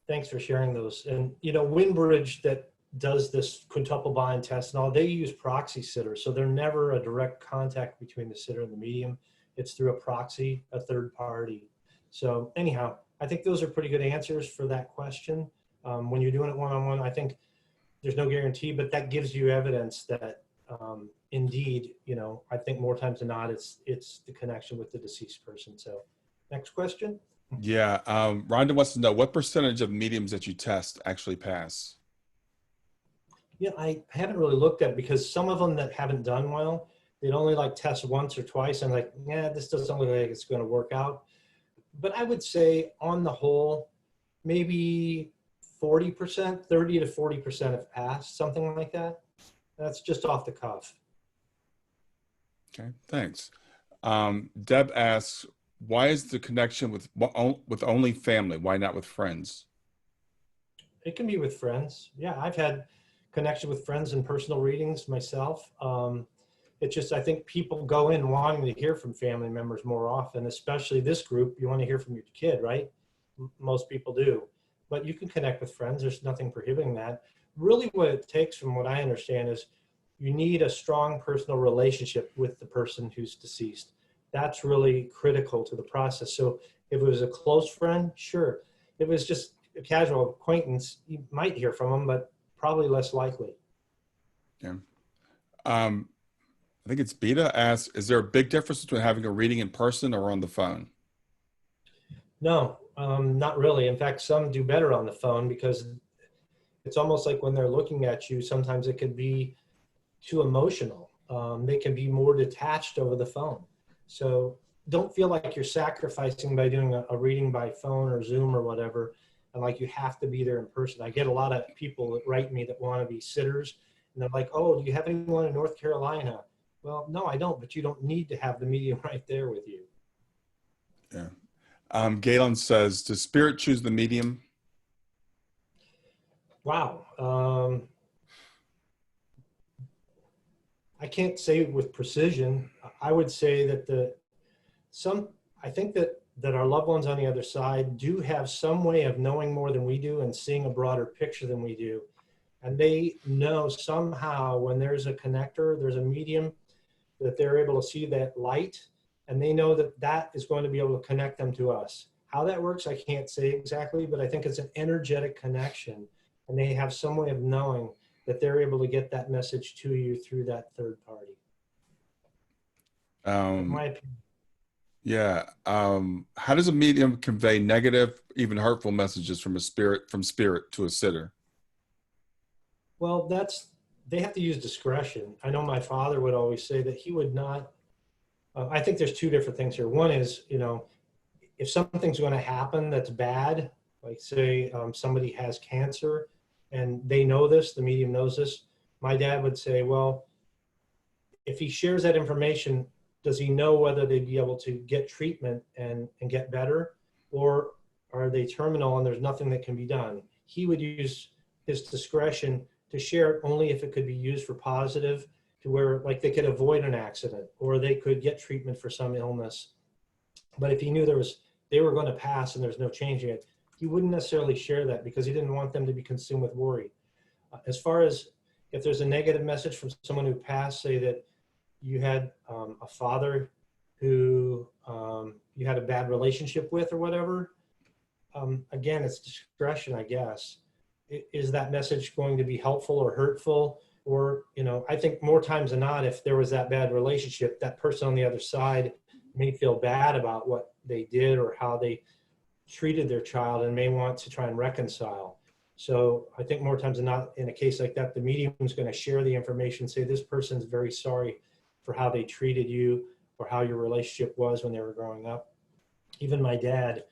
Thanks for sharing those. And Windbridge, that does this quintuple bind test and all, they use proxy sitters, so they're never a direct contact between the sitter and the medium. It's through a proxy, a third party. So anyhow, I think those are pretty good answers for that question. When you're doing it one-on-one, I think there's no guarantee, but that gives you evidence that indeed, I think more times than not, it's the connection with the deceased person. So next question. Yeah, Rhonda wants to know, what percentage of mediums that you test actually pass? Yeah, I haven't really looked at it, because some of them that haven't done well, they'd only test once or twice, and this doesn't look like it's going to work out. But I would say on the whole, maybe 40%, 30 to 40% have passed, something like that. That's just off the cuff. Okay, thanks. Deb asks, why is the connection with only family? Why not with friends? It can be with friends. Yeah, I've had connection with friends and personal readings myself. It's just, I think people go in wanting to hear from family members more often, especially this group. You want to hear from your kid, right? Most people do, but you can connect with friends. There's nothing prohibiting that. Really what it takes, from what I understand, is you need a strong personal relationship with the person who's deceased. That's really critical to the process. So if it was a close friend, sure. If it was just a casual acquaintance, you might hear from them, but probably less likely. Yeah. I think it's Beta asks, is there a big difference between having a reading in person or on the phone? No, not really. In fact, some do better on the phone because it's almost like when they're looking at you, sometimes it could be too emotional. They can be more detached over the phone. So don't feel like you're sacrificing by doing a reading by phone or Zoom or whatever, and like you have to be there in person. I get a lot of people that write me that want to be sitters, and they're like, oh, do you have anyone in North Carolina? Well, no, I don't, but you don't need to have the medium right there with you. Yeah. Galen says, does spirit choose the medium? Wow. I can't say with precision. I would say that I think that our loved ones on the other side do have some way of knowing more than we do and seeing a broader picture than we do. And they know somehow when there's a connector, there's a medium, that they're able to see that light, and they know that that is going to be able to connect them to us. How that works, I can't say exactly, but I think it's an energetic connection, and they have some way of knowing that they're able to get that message to you through that third party. In my opinion. Yeah. How does a medium convey negative, even hurtful messages from spirit to a sitter? Well, they have to use discretion. I know my father would always say that he would not. I think there's two different things here. One is, if something's going to happen that's bad, like say somebody has cancer and they know this, the medium knows this, my dad would say, well, if he shares that information, does he know whether they'd be able to get treatment and get better, or are they terminal and there's nothing that can be done? He would use his discretion to share it only if it could be used for positive, to where like they could avoid an accident or they could get treatment for some illness. But if he knew they were going to pass and there's no changing it, he wouldn't necessarily share that because he didn't want them to be consumed with worry. As far as if there's a negative message from someone who passed, say that you had a father who you had a bad relationship with or whatever, again, it's discretion, I guess. Is that message going to be helpful or hurtful? Or, I think more times than not, if there was that bad relationship, that person on the other side may feel bad about what they did or how they treated their child and may want to try and reconcile. So I think more times than not, in a case like that, the medium is going to share the information, say this person's very sorry for how they treated you or how your relationship was when they were growing up. Even my dad,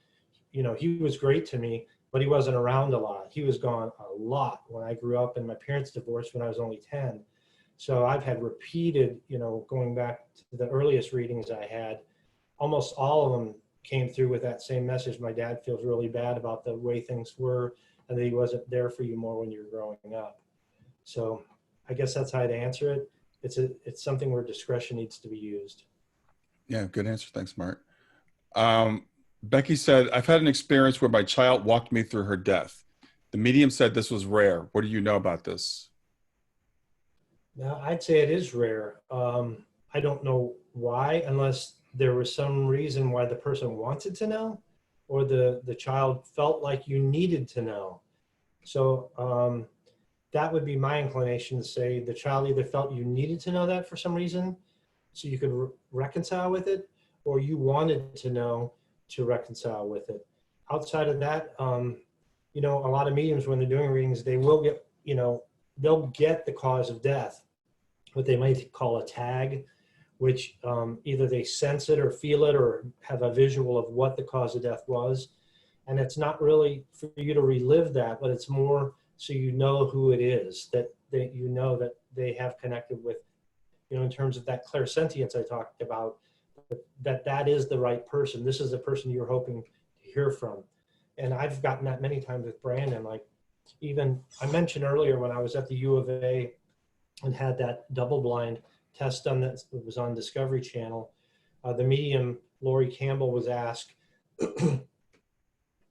he was great to me, but he wasn't around a lot. He was gone a lot when I grew up, and my parents divorced when I was only 10. So I've had repeated, going back to the earliest readings I had, almost all of them came through with that same message. My dad feels really bad about the way things were and that he wasn't there for you more when you were growing up. So I guess that's how I'd answer it. It's something where discretion needs to be used. Yeah, good answer. Thanks, Mark. Becky said, I've had an experience where my child walked me through her death. The medium said this was rare. What do you know about this? Now, I'd say it is rare. I don't know why, unless there was some reason why the person wanted to know or the child felt like you needed to know. So that would be my inclination to say the child either felt you needed to know that for some reason so you could reconcile with it, or you wanted to know to reconcile with it. Outside of that, a lot of mediums, when they're doing readings, they will get, they'll get the cause of death, what they might call a tag, which either they sense it or feel it or have a visual of what the cause of death was. And it's not really for you to relive that, but it's more so you know who it is, that you know that they have connected with, in terms of that clairsentience I talked about, that is the right person. This is the person you're hoping to hear from. And I've gotten that many times with Brandon, like, even, I mentioned earlier when I was at the U of A and had that double-blind test done that was on Discovery Channel, the medium, Lori Campbell, was asked,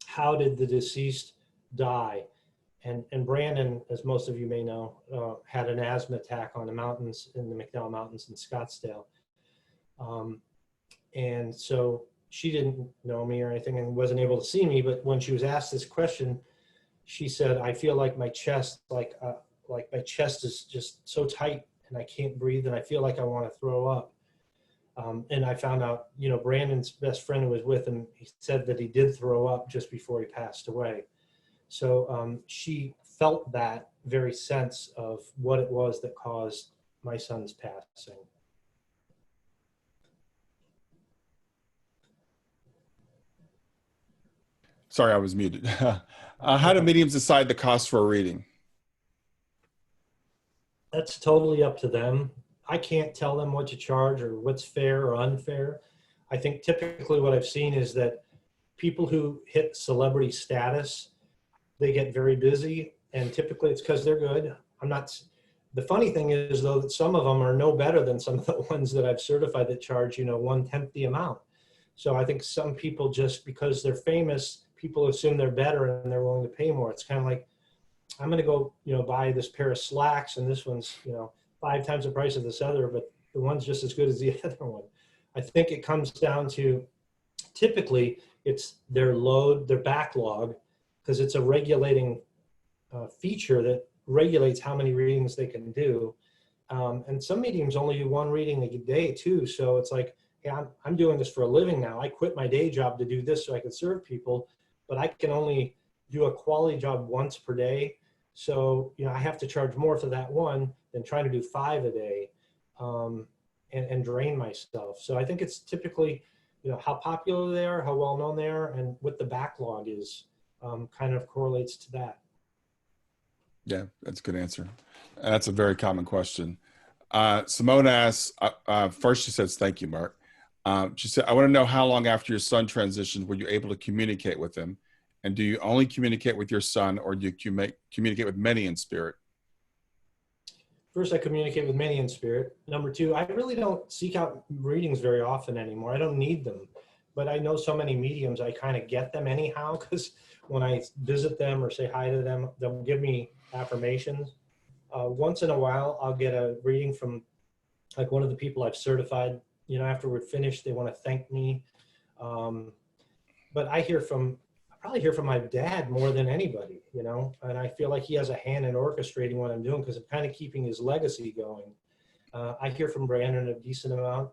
how did the deceased die? And Brandon, as most of you may know, had an asthma attack on the mountains, in the McDowell Mountains in Scottsdale. And so she didn't know me or anything and wasn't able to see me. But when she was asked this question, she said, I feel like my chest, like my chest is just so tight and I can't breathe and I feel like I want to throw up. And I found out, you know, Brandon's best friend who was with him, he said that he did throw up just before he passed away. So she felt that very sense of what it was that caused my son's passing. Sorry, I was muted. How do mediums decide the cost for a reading? That's totally up to them. I can't tell them what to charge or what's fair or unfair. I think typically what I've seen is that people who hit celebrity status, they get very busy, and typically it's because they're good. The funny thing is though, that some of them are no better than some of the ones that I've certified that charge, you know, 1/10 the amount. So I think some people, just because they're famous, people assume they're better and they're willing to pay more. It's kind of like, I'm going to go, you know, buy this pair of slacks and this one's, you know, 5 times the price of this other, but the one's just as good as the other one. I think it comes down to, typically it's their load, their backlog, because it's a regulating feature that regulates how many readings they can do. And some mediums only do 1 reading a day too. So it's like, hey, I'm doing this for a living now. I quit my day job to do this so I could serve people, but I can only do a quality job once per day. So, you know, I have to charge more for that one than trying to do 5 a day and drain myself. So I think it's typically, you know, how popular they are, how well known they are, and what the backlog is kind of correlates to that. Yeah, that's a good answer. And that's a very common question. Simone asks, first she says, thank you, Mark. She said, I want to know how long after your son transitioned were you able to communicate with him? And do you only communicate with your son, or do you communicate with many in spirit? First, I communicate with many in spirit. Number 2, I really don't seek out readings very often anymore. I don't need them. But I know so many mediums, I kind of get them anyhow, because when I visit them or say hi to them, they'll give me affirmations. Once in a while, I'll get a reading from like one of the people I've certified. You know, after we're finished, they want to thank me. But I probably hear from my dad more than anybody, you know, and I feel like he has a hand in orchestrating what I'm doing because I'm kind of keeping his legacy going. I hear from Brandon a decent amount,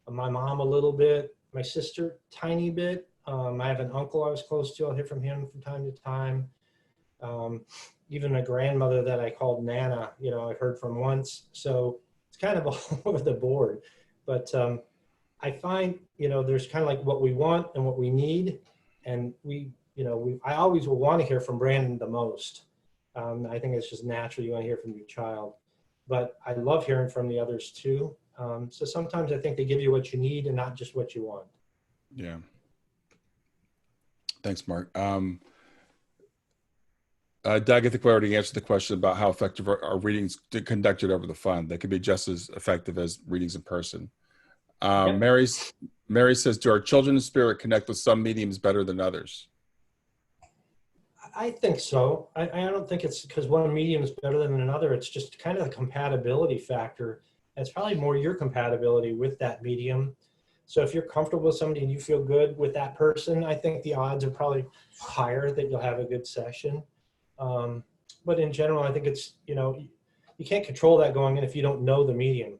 my mom a little bit, my sister tiny bit. I have an uncle I was close to. I'll hear from him from time to time. Even my grandmother that I called Nana, you know, I've heard from once. So it's kind of all over the board. But I find, you know, there's kind of like what we want and what we need. And I always will want to hear from Brandon the most. I think it's just natural. You want to hear from your child. But I love hearing from the others too. So sometimes I think they give you what you need and not just what you want. Yeah. Thanks, Mark. Doug, I think we already answered the question about how effective are readings conducted over the phone. They can be just as effective as readings in person. Yep. Mary says, do our children in spirit connect with some mediums better than others? I think so. I don't think it's because one medium is better than another. It's just kind of a compatibility factor. It's probably more your compatibility with that medium. So if you're comfortable with somebody and you feel good with that person, I think the odds are probably higher that you'll have a good session. But in general, I think it's, you know, you can't control that going in if you don't know the medium.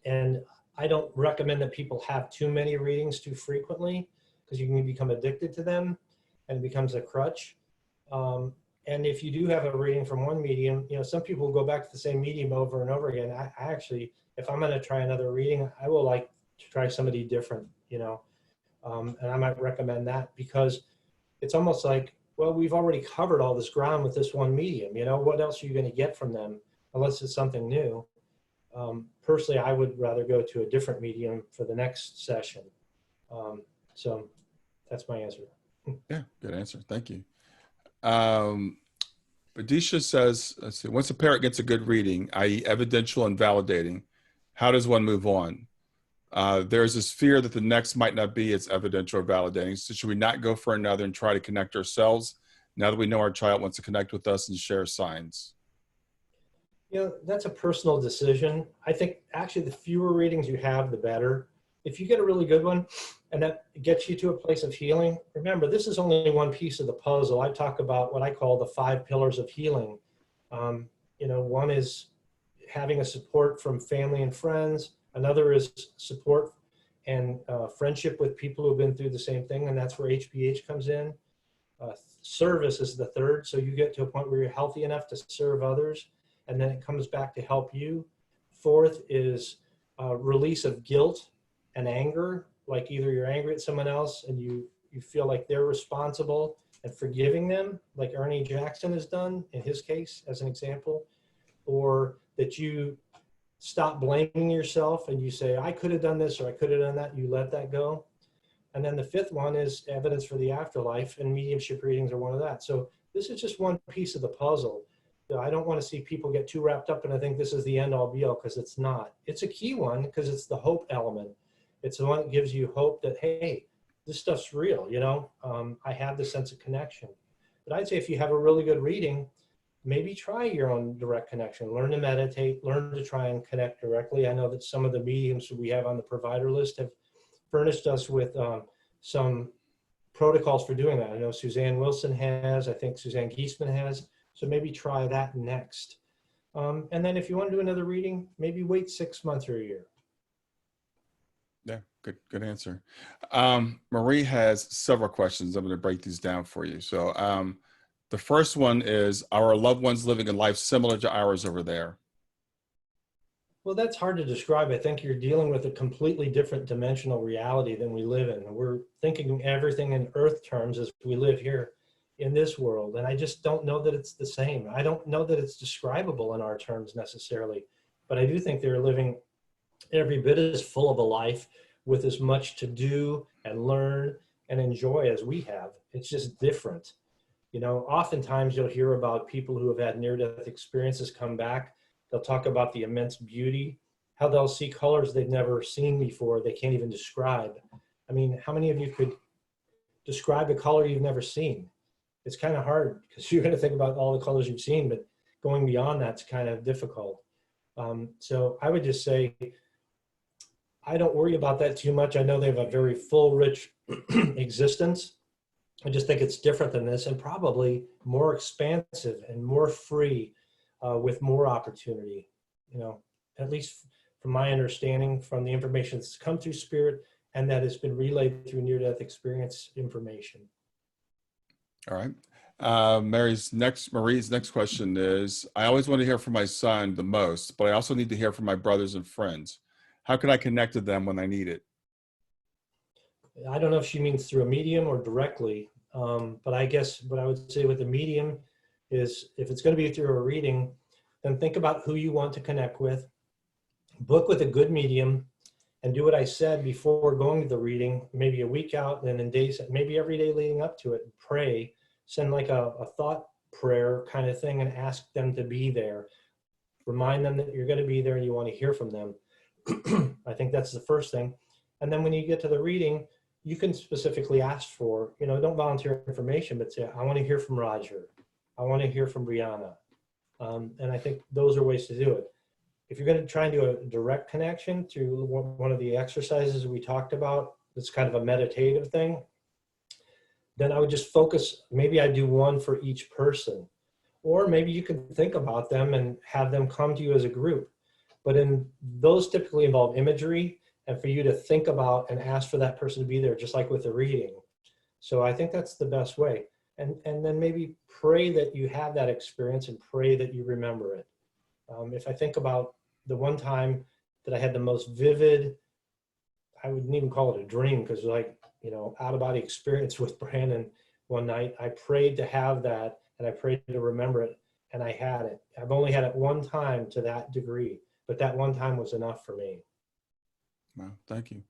And I don't recommend that people have too many readings too frequently because you can become addicted to them and it becomes a crutch. And if you do have a reading from one medium, you know, some people go back to the same medium over and over again. I actually, if I'm going to try another reading, I will like to try somebody different, you know, and I might recommend that because it's almost like, well, we've already covered all this ground with this one medium, you know, what else are you going to get from them unless it's something new? Personally, I would rather go to a different medium for the next session. So that's my answer. Yeah, good answer. Thank you. Badisha says, let's see, once a parent gets a good reading, i.e. evidential and validating, how does one move on? There's this fear that the next might not be as evidential or validating. So should we not go for another and try to connect ourselves now that we know our child wants to connect with us and share signs? You know, that's a personal decision. I think actually the fewer readings you have, the better. If you get a really good one and that gets you to a place of healing, remember, this is only one piece of the puzzle. I talk about what I call the 5 pillars of healing. You know, one is having a support from family and friends. Another is support and friendship with people who have been through the same thing, and that's where HBH comes in. Service is the third, so you get to a point where you're healthy enough to serve others, and then it comes back to help you. Fourth is release of guilt and anger, like either you're angry at someone else and you feel like they're responsible, and forgiving them, like Ernie Jackson has done in his case as an example, or that you stop blaming yourself and you say, I could have done this or I could have done that, you let that go. And then the fifth one is evidence for the afterlife, and mediumship readings are one of that. So this is just one piece of the puzzle. I don't want to see people get too wrapped up and I think this is the end all be all, because it's not. It's a key one because it's the hope element. It's the one that gives you hope that, hey, this stuff's real, you know, I have the sense of connection. But I'd say if you have a really good reading, maybe try your own direct connection, learn to meditate, learn to try and connect directly. I know that some of the mediums we have on the provider list have furnished us with some protocols for doing that. I know Suzanne Wilson has, I think Suzanne Giesman has, so maybe try that next. And then if you want to do another reading, maybe wait 6 months or a year. Yeah, good answer. Marie has several questions. I'm going to break these down for you. So the first one is, are our loved ones living a life similar to ours over there? Well, that's hard to describe. I think you're dealing with a completely different dimensional reality than we live in. We're thinking everything in earth terms as we live here in this world. And I just don't know that it's the same. I don't know that it's describable in our terms necessarily, but I do think they're living every bit as full of a life with as much to do and learn and enjoy as we have. It's just different. You know, oftentimes you'll hear about people who have had near-death experiences come back. They'll talk about the immense beauty, how they'll see colors they've never seen before, they can't even describe. I mean, how many of you could describe a color you've never seen? It's kind of hard because you're going to think about all the colors you've seen, but going beyond that's kind of difficult. So I would just say, I don't worry about that too much. I know they have a very full, rich existence. I just think it's different than this and probably more expansive and more free with more opportunity, you know, at least from my understanding from the information that's come through spirit and that has been relayed through near-death experience information. All right. Marie's next question is, I always want to hear from my son the most, but I also need to hear from my brothers and friends. How can I connect to them when I need it? I don't know if she means through a medium or directly, but I guess what I would say with the medium is if it's going to be through a reading, then think about who you want to connect with, book with a good medium, and do what I said before going to the reading, maybe a week out, and then in days, maybe every day leading up to it, pray, send like a thought prayer kind of thing and ask them to be there. Remind them that you're going to be there and you want to hear from them. I think that's the first thing. And then when you get to the reading, you can specifically ask for, you know, don't volunteer information, but say, I want to hear from Roger. I want to hear from Brianna. And I think those are ways to do it. If you're going to try and do a direct connection through one of the exercises we talked about, it's kind of a meditative thing, then I would just focus, maybe I do one for each person. Or maybe you can think about them and have them come to you as a group. But those typically involve imagery and for you to think about and ask for that person to be there, just like with the reading. So I think that's the best way. And then maybe pray that you have that experience and pray that you remember it. If I think about the one time that I had the most vivid, I wouldn't even call it a dream because like, you know, out of body experience with Brandon one night, I prayed to have that and I prayed to remember it and I had it. I've only had it one time to that degree, but that one time was enough for me. Wow, thank you.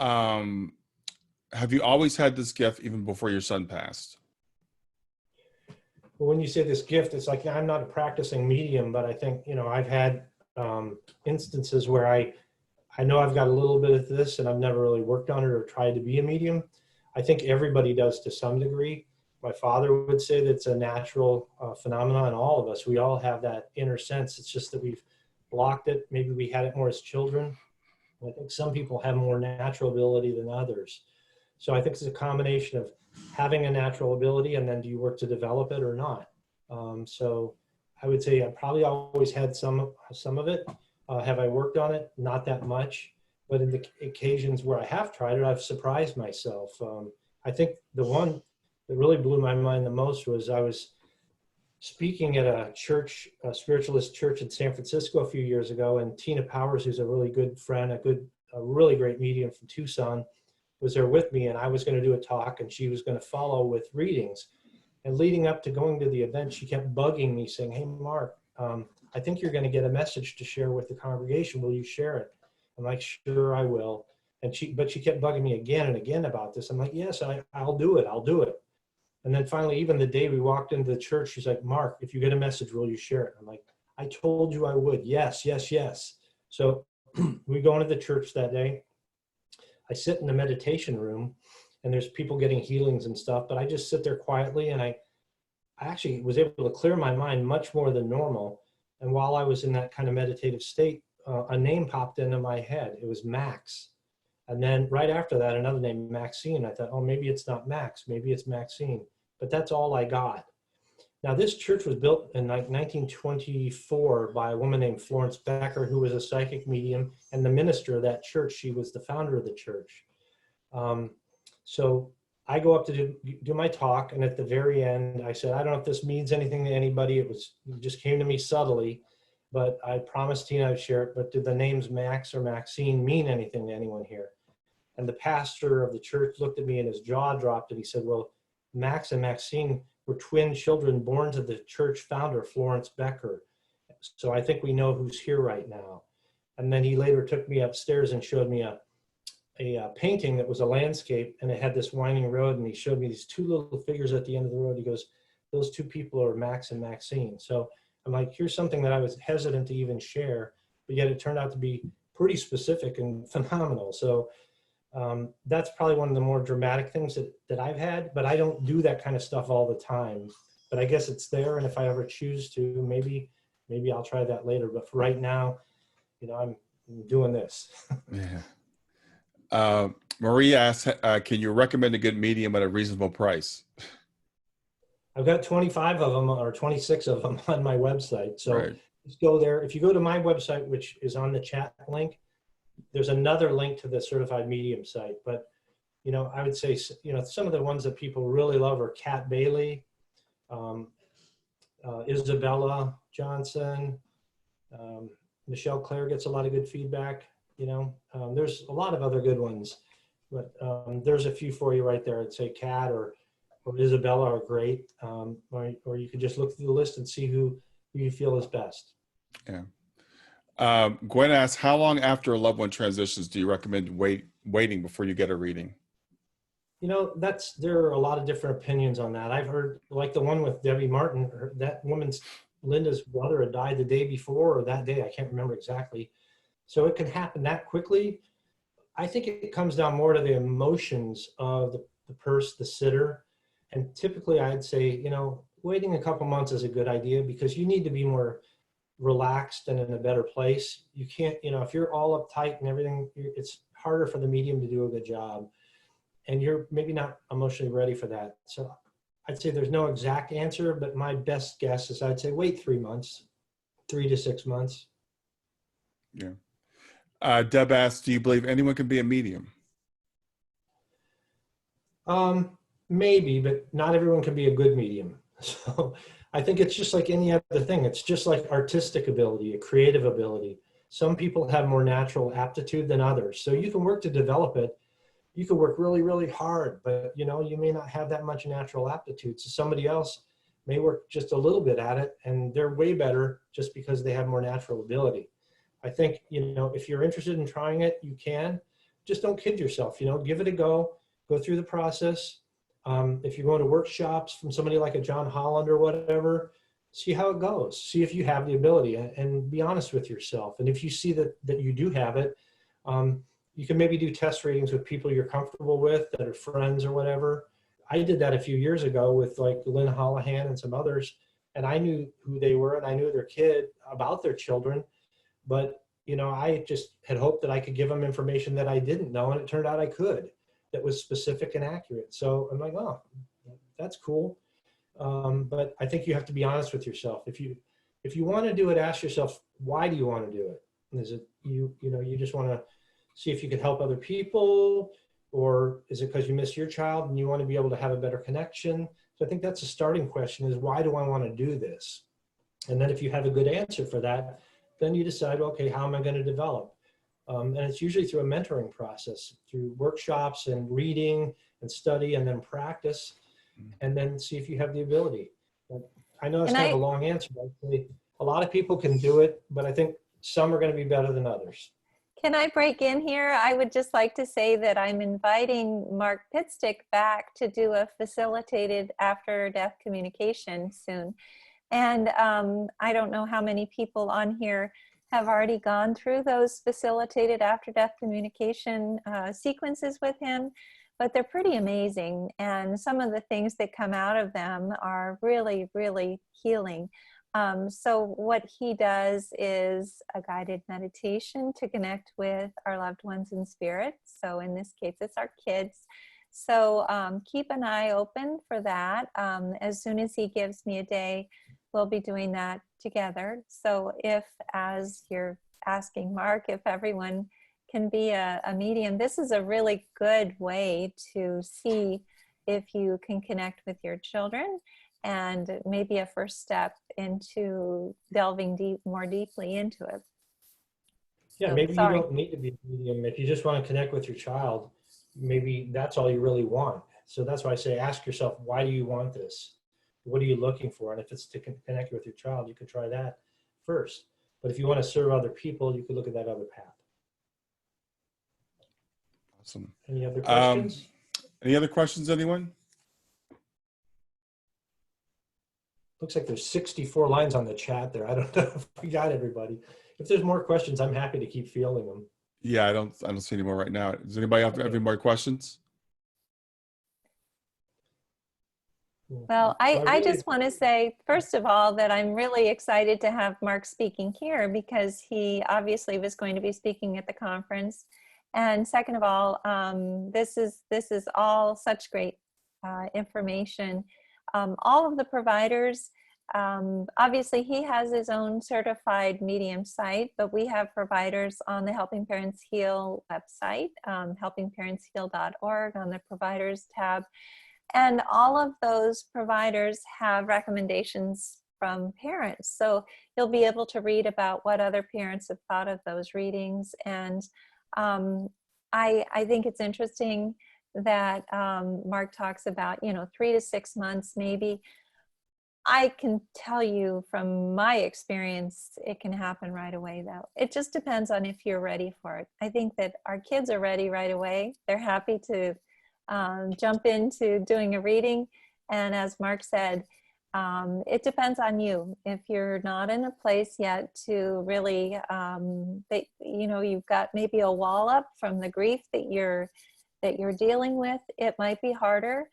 Have you always had this gift even before your son passed? when you say this gift, it's like, I'm not a practicing medium, but I think, I've had instances where I know I've got a little bit of this and I've never really worked on it or tried to be a medium. I think everybody does to some degree. My father would say that it's a natural phenomenon in all of us. We all have that inner sense. It's just that we've blocked it. Maybe we had it more as children. I think some people have more natural ability than others. So I think it's a combination of having a natural ability and then do you work to develop it or not? So I would say I probably always had some of it. Have I worked on it? Not that much. But in the occasions where I have tried it, I've surprised myself. I think the one that really blew my mind the most was I was speaking at a church, a spiritualist church in San Francisco a few years ago, and Tina Powers, who's a really good friend, a really great medium from Tucson, was there with me, and I was going to do a talk, and she was going to follow with readings. And leading up to going to the event, she kept bugging me, saying, "Hey, Mark, I think you're going to get a message to share with the congregation. Will you share it?" I'm like, "Sure, I will." But she kept bugging me again and again about this. I'm like, "Yes, I'll do it. I'll do it." And then finally, even the day we walked into the church, she's like, "Mark, if you get a message, will you share it?" I'm like, "I told you I would. Yes, yes, yes." So we go into the church that day. I sit in the meditation room and there's people getting healings and stuff, but I just sit there quietly, and I actually was able to clear my mind much more than normal. And while I was in that kind of meditative state, a name popped into my head. It was Max. And then right after that, another name, Maxine. I thought, oh, maybe it's not Max, maybe it's Maxine. But that's all I got. Now, this church was built in like 1924 by a woman named Florence Becker, who was a psychic medium and the minister of that church. She was the founder of the church. So I go up to do my talk, and at the very end, I said, I don't know if this means anything to anybody. It just came to me subtly, but I promised Tina I'd share it. But do the names Max or Maxine mean anything to anyone here? And the pastor of the church looked at me and his jaw dropped, and he said, well, Max and Maxine were twin children born to the church founder, Florence Becker. So I think we know who's here right now. And then he later took me upstairs and showed me a painting that was a landscape, and it had this winding road, and he showed me these two little figures at the end of the road. He goes, those two people are Max and Maxine. So I'm like, here's something that I was hesitant to even share, but yet it turned out to be pretty specific and phenomenal. So that's probably one of the more dramatic things that I've had, but I don't do that kind of stuff all the time. But I guess it's there, and if I ever choose to, maybe I'll try that later. But for right now, I'm doing this. Yeah. Maria asks, can you recommend a good medium at a reasonable price? I've got 25 of them or 26 of them on my website. So Right. Just go there. If you go to my website, which is on the chat link, there's another link to the certified medium site. But, I would say, some of the ones that people really love are Kat Bailey, Isabella Johnson, Michelle Clare gets a lot of good feedback. There's a lot of other good ones, but there's a few for you right there. I'd say Kat or Isabella are great, or you could just look through the list and see who you feel is best. Yeah. Gwen asks, how long after a loved one transitions do you recommend waiting before you get a reading? There are a lot of different opinions on that. I've heard, like the one with Debbie Martin, that woman's, Linda's brother had died the day before or that day, I can't remember exactly. So it can happen that quickly. I think it comes down more to the emotions of the sitter. And typically I'd say, waiting a couple months is a good idea, because you need to be more relaxed and in a better place. You can't, if you're all uptight and everything, it's harder for the medium to do a good job. And you're maybe not emotionally ready for that. So I'd say there's no exact answer, but my best guess is I'd say wait 3 months, 3 to 6 months. Yeah. Deb asks, do you believe anyone can be a medium? Maybe, but not everyone can be a good medium. So I think it's just like any other thing. It's just like artistic ability, a creative ability. Some people have more natural aptitude than others. So you can work to develop it. You can work really, really hard, but you may not have that much natural aptitude. So somebody else may work just a little bit at it, and they're way better just because they have more natural ability. I think, if you're interested in trying it, you can. Just don't kid yourself, give it a go through the process. If you're going to workshops from somebody like a John Holland or whatever, see how it goes. See if you have the ability, and be honest with yourself. And if you see that you do have it, you can maybe do test readings with people you're comfortable with that are friends or whatever. I did that a few years ago with like Lynn Holohan and some others, and I knew who they were and I knew their kid, about their children. But, you know, I just had hoped that I could give them information that I didn't know, and it turned out I could, that was specific and accurate. So I'm like, oh, that's cool. But I think you have to be honest with yourself. If you want to do it, ask yourself, why do you want to do it? Is it you know, you just want to see if you can help other people, or is it because you miss your child and you want to be able to have a better connection? So I think that's a starting question, is why do I want to do this? And then if you have a good answer for that, then you decide, okay, how am I going to develop? And it's usually through a mentoring process, through workshops and reading and study and then practice, and then see if you have the ability. I know it's kind of a long answer, but a lot of people can do it, but I think some are going to be better than others. Can I break in here? I would just like to say that I'm inviting Mark Pitstick back to do a facilitated after-death communication soon. And I don't know how many people on here have already gone through those facilitated after-death communication sequences with him, but they're pretty amazing. And some of the things that come out of them are really, really healing. So what he does is a guided meditation to connect with our loved ones in spirit. So in this case, it's our kids. So keep an eye open for that. As soon as he gives me a day, we'll be doing that together. So if, as you're asking, Mark, if everyone can be a medium, this is a really good way to see if you can connect with your children, and maybe a first step into delving more deeply into it. Yeah, maybe you don't need to be a medium. If you just want to connect with your child, maybe that's all you really want. So that's why I say, ask yourself, why do you want this? What are you looking for? And if it's to connect with your child, you could try that first. But if you want to serve other people, you could look at that other path. Awesome. Any other questions? Any other questions, anyone? Looks like there's 64 lines on the chat there. I don't know if we got everybody. If there's more questions, I'm happy to keep fielding them. Yeah, I don't see any more right now. Does anybody have any more questions? Well, I just want to say, first of all, that I'm really excited to have Mark speaking here, because he obviously was going to be speaking at the conference. And second of all, this is all such great information. All of the providers, obviously he has his own certified medium site, but we have providers on the Helping Parents Heal website, helpingparentsheal.org, on the providers tab. And all of those providers have recommendations from parents. So you'll be able to read about what other parents have thought of those readings. And I think it's interesting that Mark talks about, 3 to 6 months maybe. I can tell you from my experience, it can happen right away though. It just depends on if you're ready for it. I think that our kids are ready right away. They're happy to jump into doing a reading. And as Mark said, it depends on you. If you're not in a place yet to really, you've got maybe a wall up from the grief that you're dealing with, it might be harder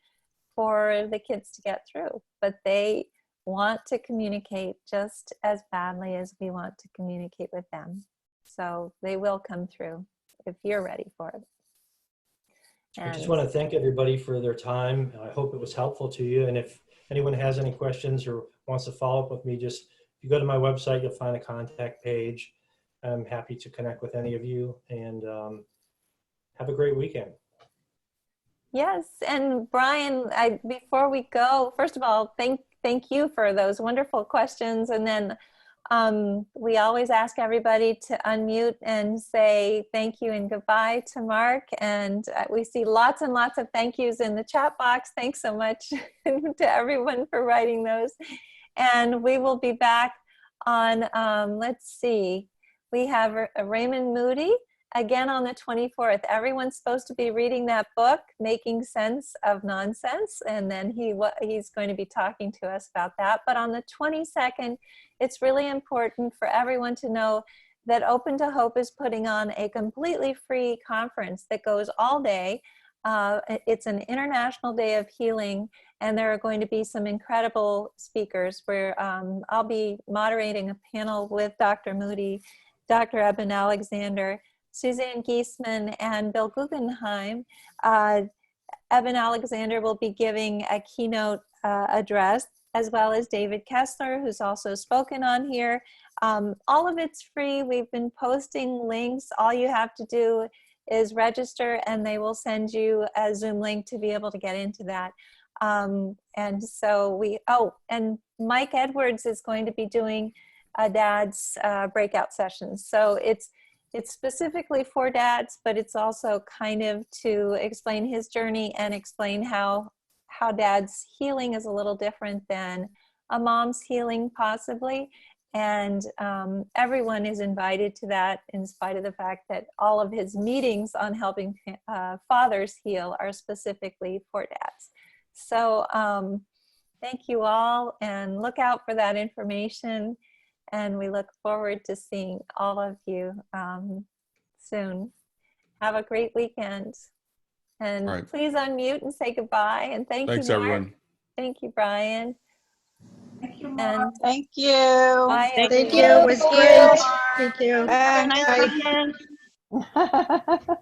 for the kids to get through, but they want to communicate just as badly as we want to communicate with them. So they will come through if you're ready for it. I just want to thank everybody for their time. I hope it was helpful to you. And if anyone has any questions or wants to follow up with me, just if you go to my website, you'll find a contact page. I'm happy to connect with any of you, and have a great weekend. Yes, and Brian, before we go, first of all, thank you for those wonderful questions. And then we always ask everybody to unmute and say thank you and goodbye to Mark. And we see lots and lots of thank yous in the chat box. Thanks so much to everyone for writing those. And we will be back on, let's see, we have Raymond Moody again on the 24th. Everyone's supposed to be reading that book, Making Sense of Nonsense, and then he's going to be talking to us about that. But on the 22nd, it's really important for everyone to know that Open to Hope is putting on a completely free conference that goes all day. It's an International Day of Healing, and there are going to be some incredible speakers where I'll be moderating a panel with Dr. Moody, Dr. Eben Alexander, Suzanne Giesman, and Bill Guggenheim. Eben Alexander will be giving a keynote address, as well as David Kessler, who's also spoken on here. All of it's free. We've been posting links. All you have to do is register, and they will send you a Zoom link to be able to get into that. And so and Mike Edwards is going to be doing a dad's breakout sessions. So it's specifically for dads, but it's also kind of to explain his journey and explain how dad's healing is a little different than a mom's healing possibly. And everyone is invited to that, in spite of the fact that all of his meetings on helping fathers heal are specifically for dads. So thank you all, and look out for that information. And we look forward to seeing all of you soon. Have a great weekend. And please unmute and say goodbye. And thanks, Mark. Everyone. Thank you, Brian. Thank you, And Mark. Thank you. bye, Thank everyone. you. It was great. Thank you. Bye. Have a nice weekend.